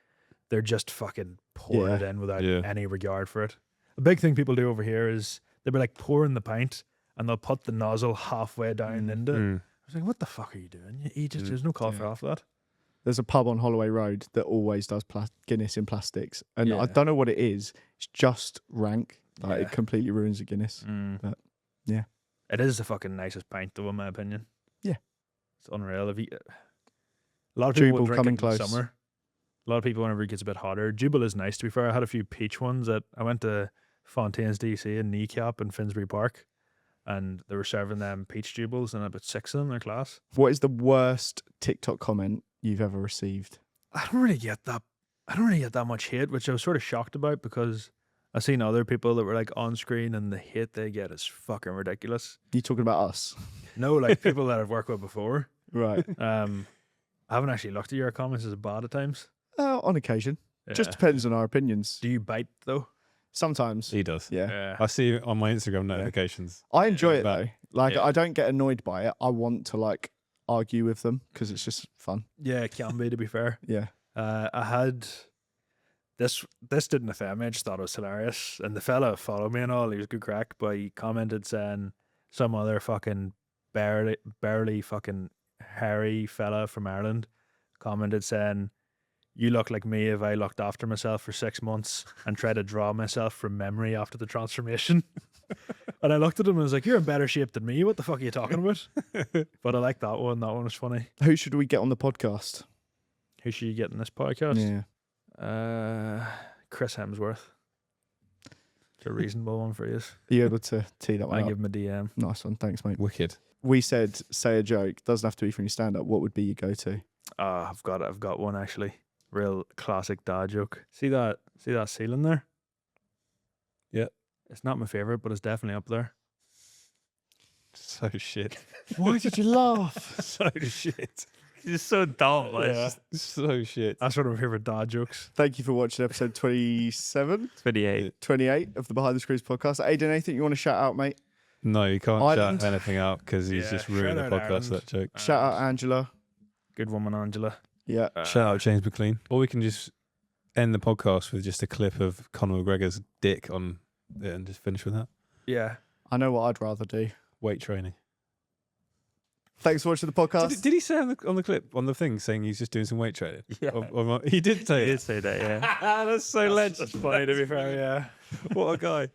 they're just fucking pouring it in without Yeah. any regard for it. A big thing people do over here is they'll be like pouring the pint and they'll put the nozzle halfway down into it. Mm. I was like, what the fuck are you doing? You just Mm. there's no call for Yeah. half that. There's a pub on Holloway Road that always does Guinness in plastics. And Yeah. I don't know what it is. It's just rank. Like Yeah. it completely ruins a Guinness. But, yeah. It is the fucking nicest pint though, in my opinion. Yeah. It's unreal. If you, a lot of people will Jubel drink coming it in close. summer. A lot of people whenever it gets a bit hotter. Jubel is nice to be fair. I had a few peach ones that I went to Fontaine's DC in Kneecap in Finsbury Park, and they were serving them peach jubels and about 6 of them in their class. What is the worst TikTok comment you've ever received? I don't really get that. I don't really get that much hate, which I was sort of shocked about because I've seen other people that were like on screen and the hate they get is fucking ridiculous. You talking about us? No, like people that I've worked with before. Right. I haven't actually looked at your comments as bad at times. On occasion. Yeah. Just depends on our opinions. Do you bite though? Sometimes. He does. Yeah. I see on my Instagram notifications. I enjoy it But- though. Like Yeah. I don't get annoyed by it. I want to like argue with them because it's just fun. Yeah, it can be, to be fair. Yeah. I had this didn't offend me. I just thought it was hilarious. And the fella followed me and all. He was good crack, but he commented saying some other fucking barely fucking hairy fella from Ireland commented saying, "You look like me if I looked after myself for 6 months and tried to draw myself from memory after the transformation." And I looked at him and was like, "You're in better shape than me. What the fuck are you talking about?" But I like that one. That one was funny. Who should we get on the podcast? Who should you get in this podcast? Yeah. Chris Hemsworth. It's a reasonable one for you. Are you able to tee that one I up? give him a DM. Nice one. Thanks, mate. Wicked. We said say a joke. Doesn't have to be from your stand up. What would be your go to? I've got one actually. Real classic dad joke. See that ceiling there? Yeah. It's not my favorite, but it's definitely up there. So shit. Why did you laugh? So shit. It's so dumb. Like, Yeah. So shit. That's one of my favorite dad jokes. Thank you for watching episode 27, 28. 28 of the Behind the Screws podcast. Aidan, anything you want to shout out, mate? No, you can't Ireland. shout anything out because he's Yeah, just ruined the shout out podcast Ireland. with that joke. Shout out Angela. Good woman, Angela. Yeah. Shout out James McLean. Or we can just end the podcast with just a clip of Conor McGregor's dick on it and just finish with that. Yeah. I know what I'd rather do. Weight training. Thanks for watching the podcast. Did he say on the clip, on the thing, saying he's just doing some weight training? Yeah. He did say I it. did say that, yeah. That's so legend. That's funny, to be fair, yeah. What a guy.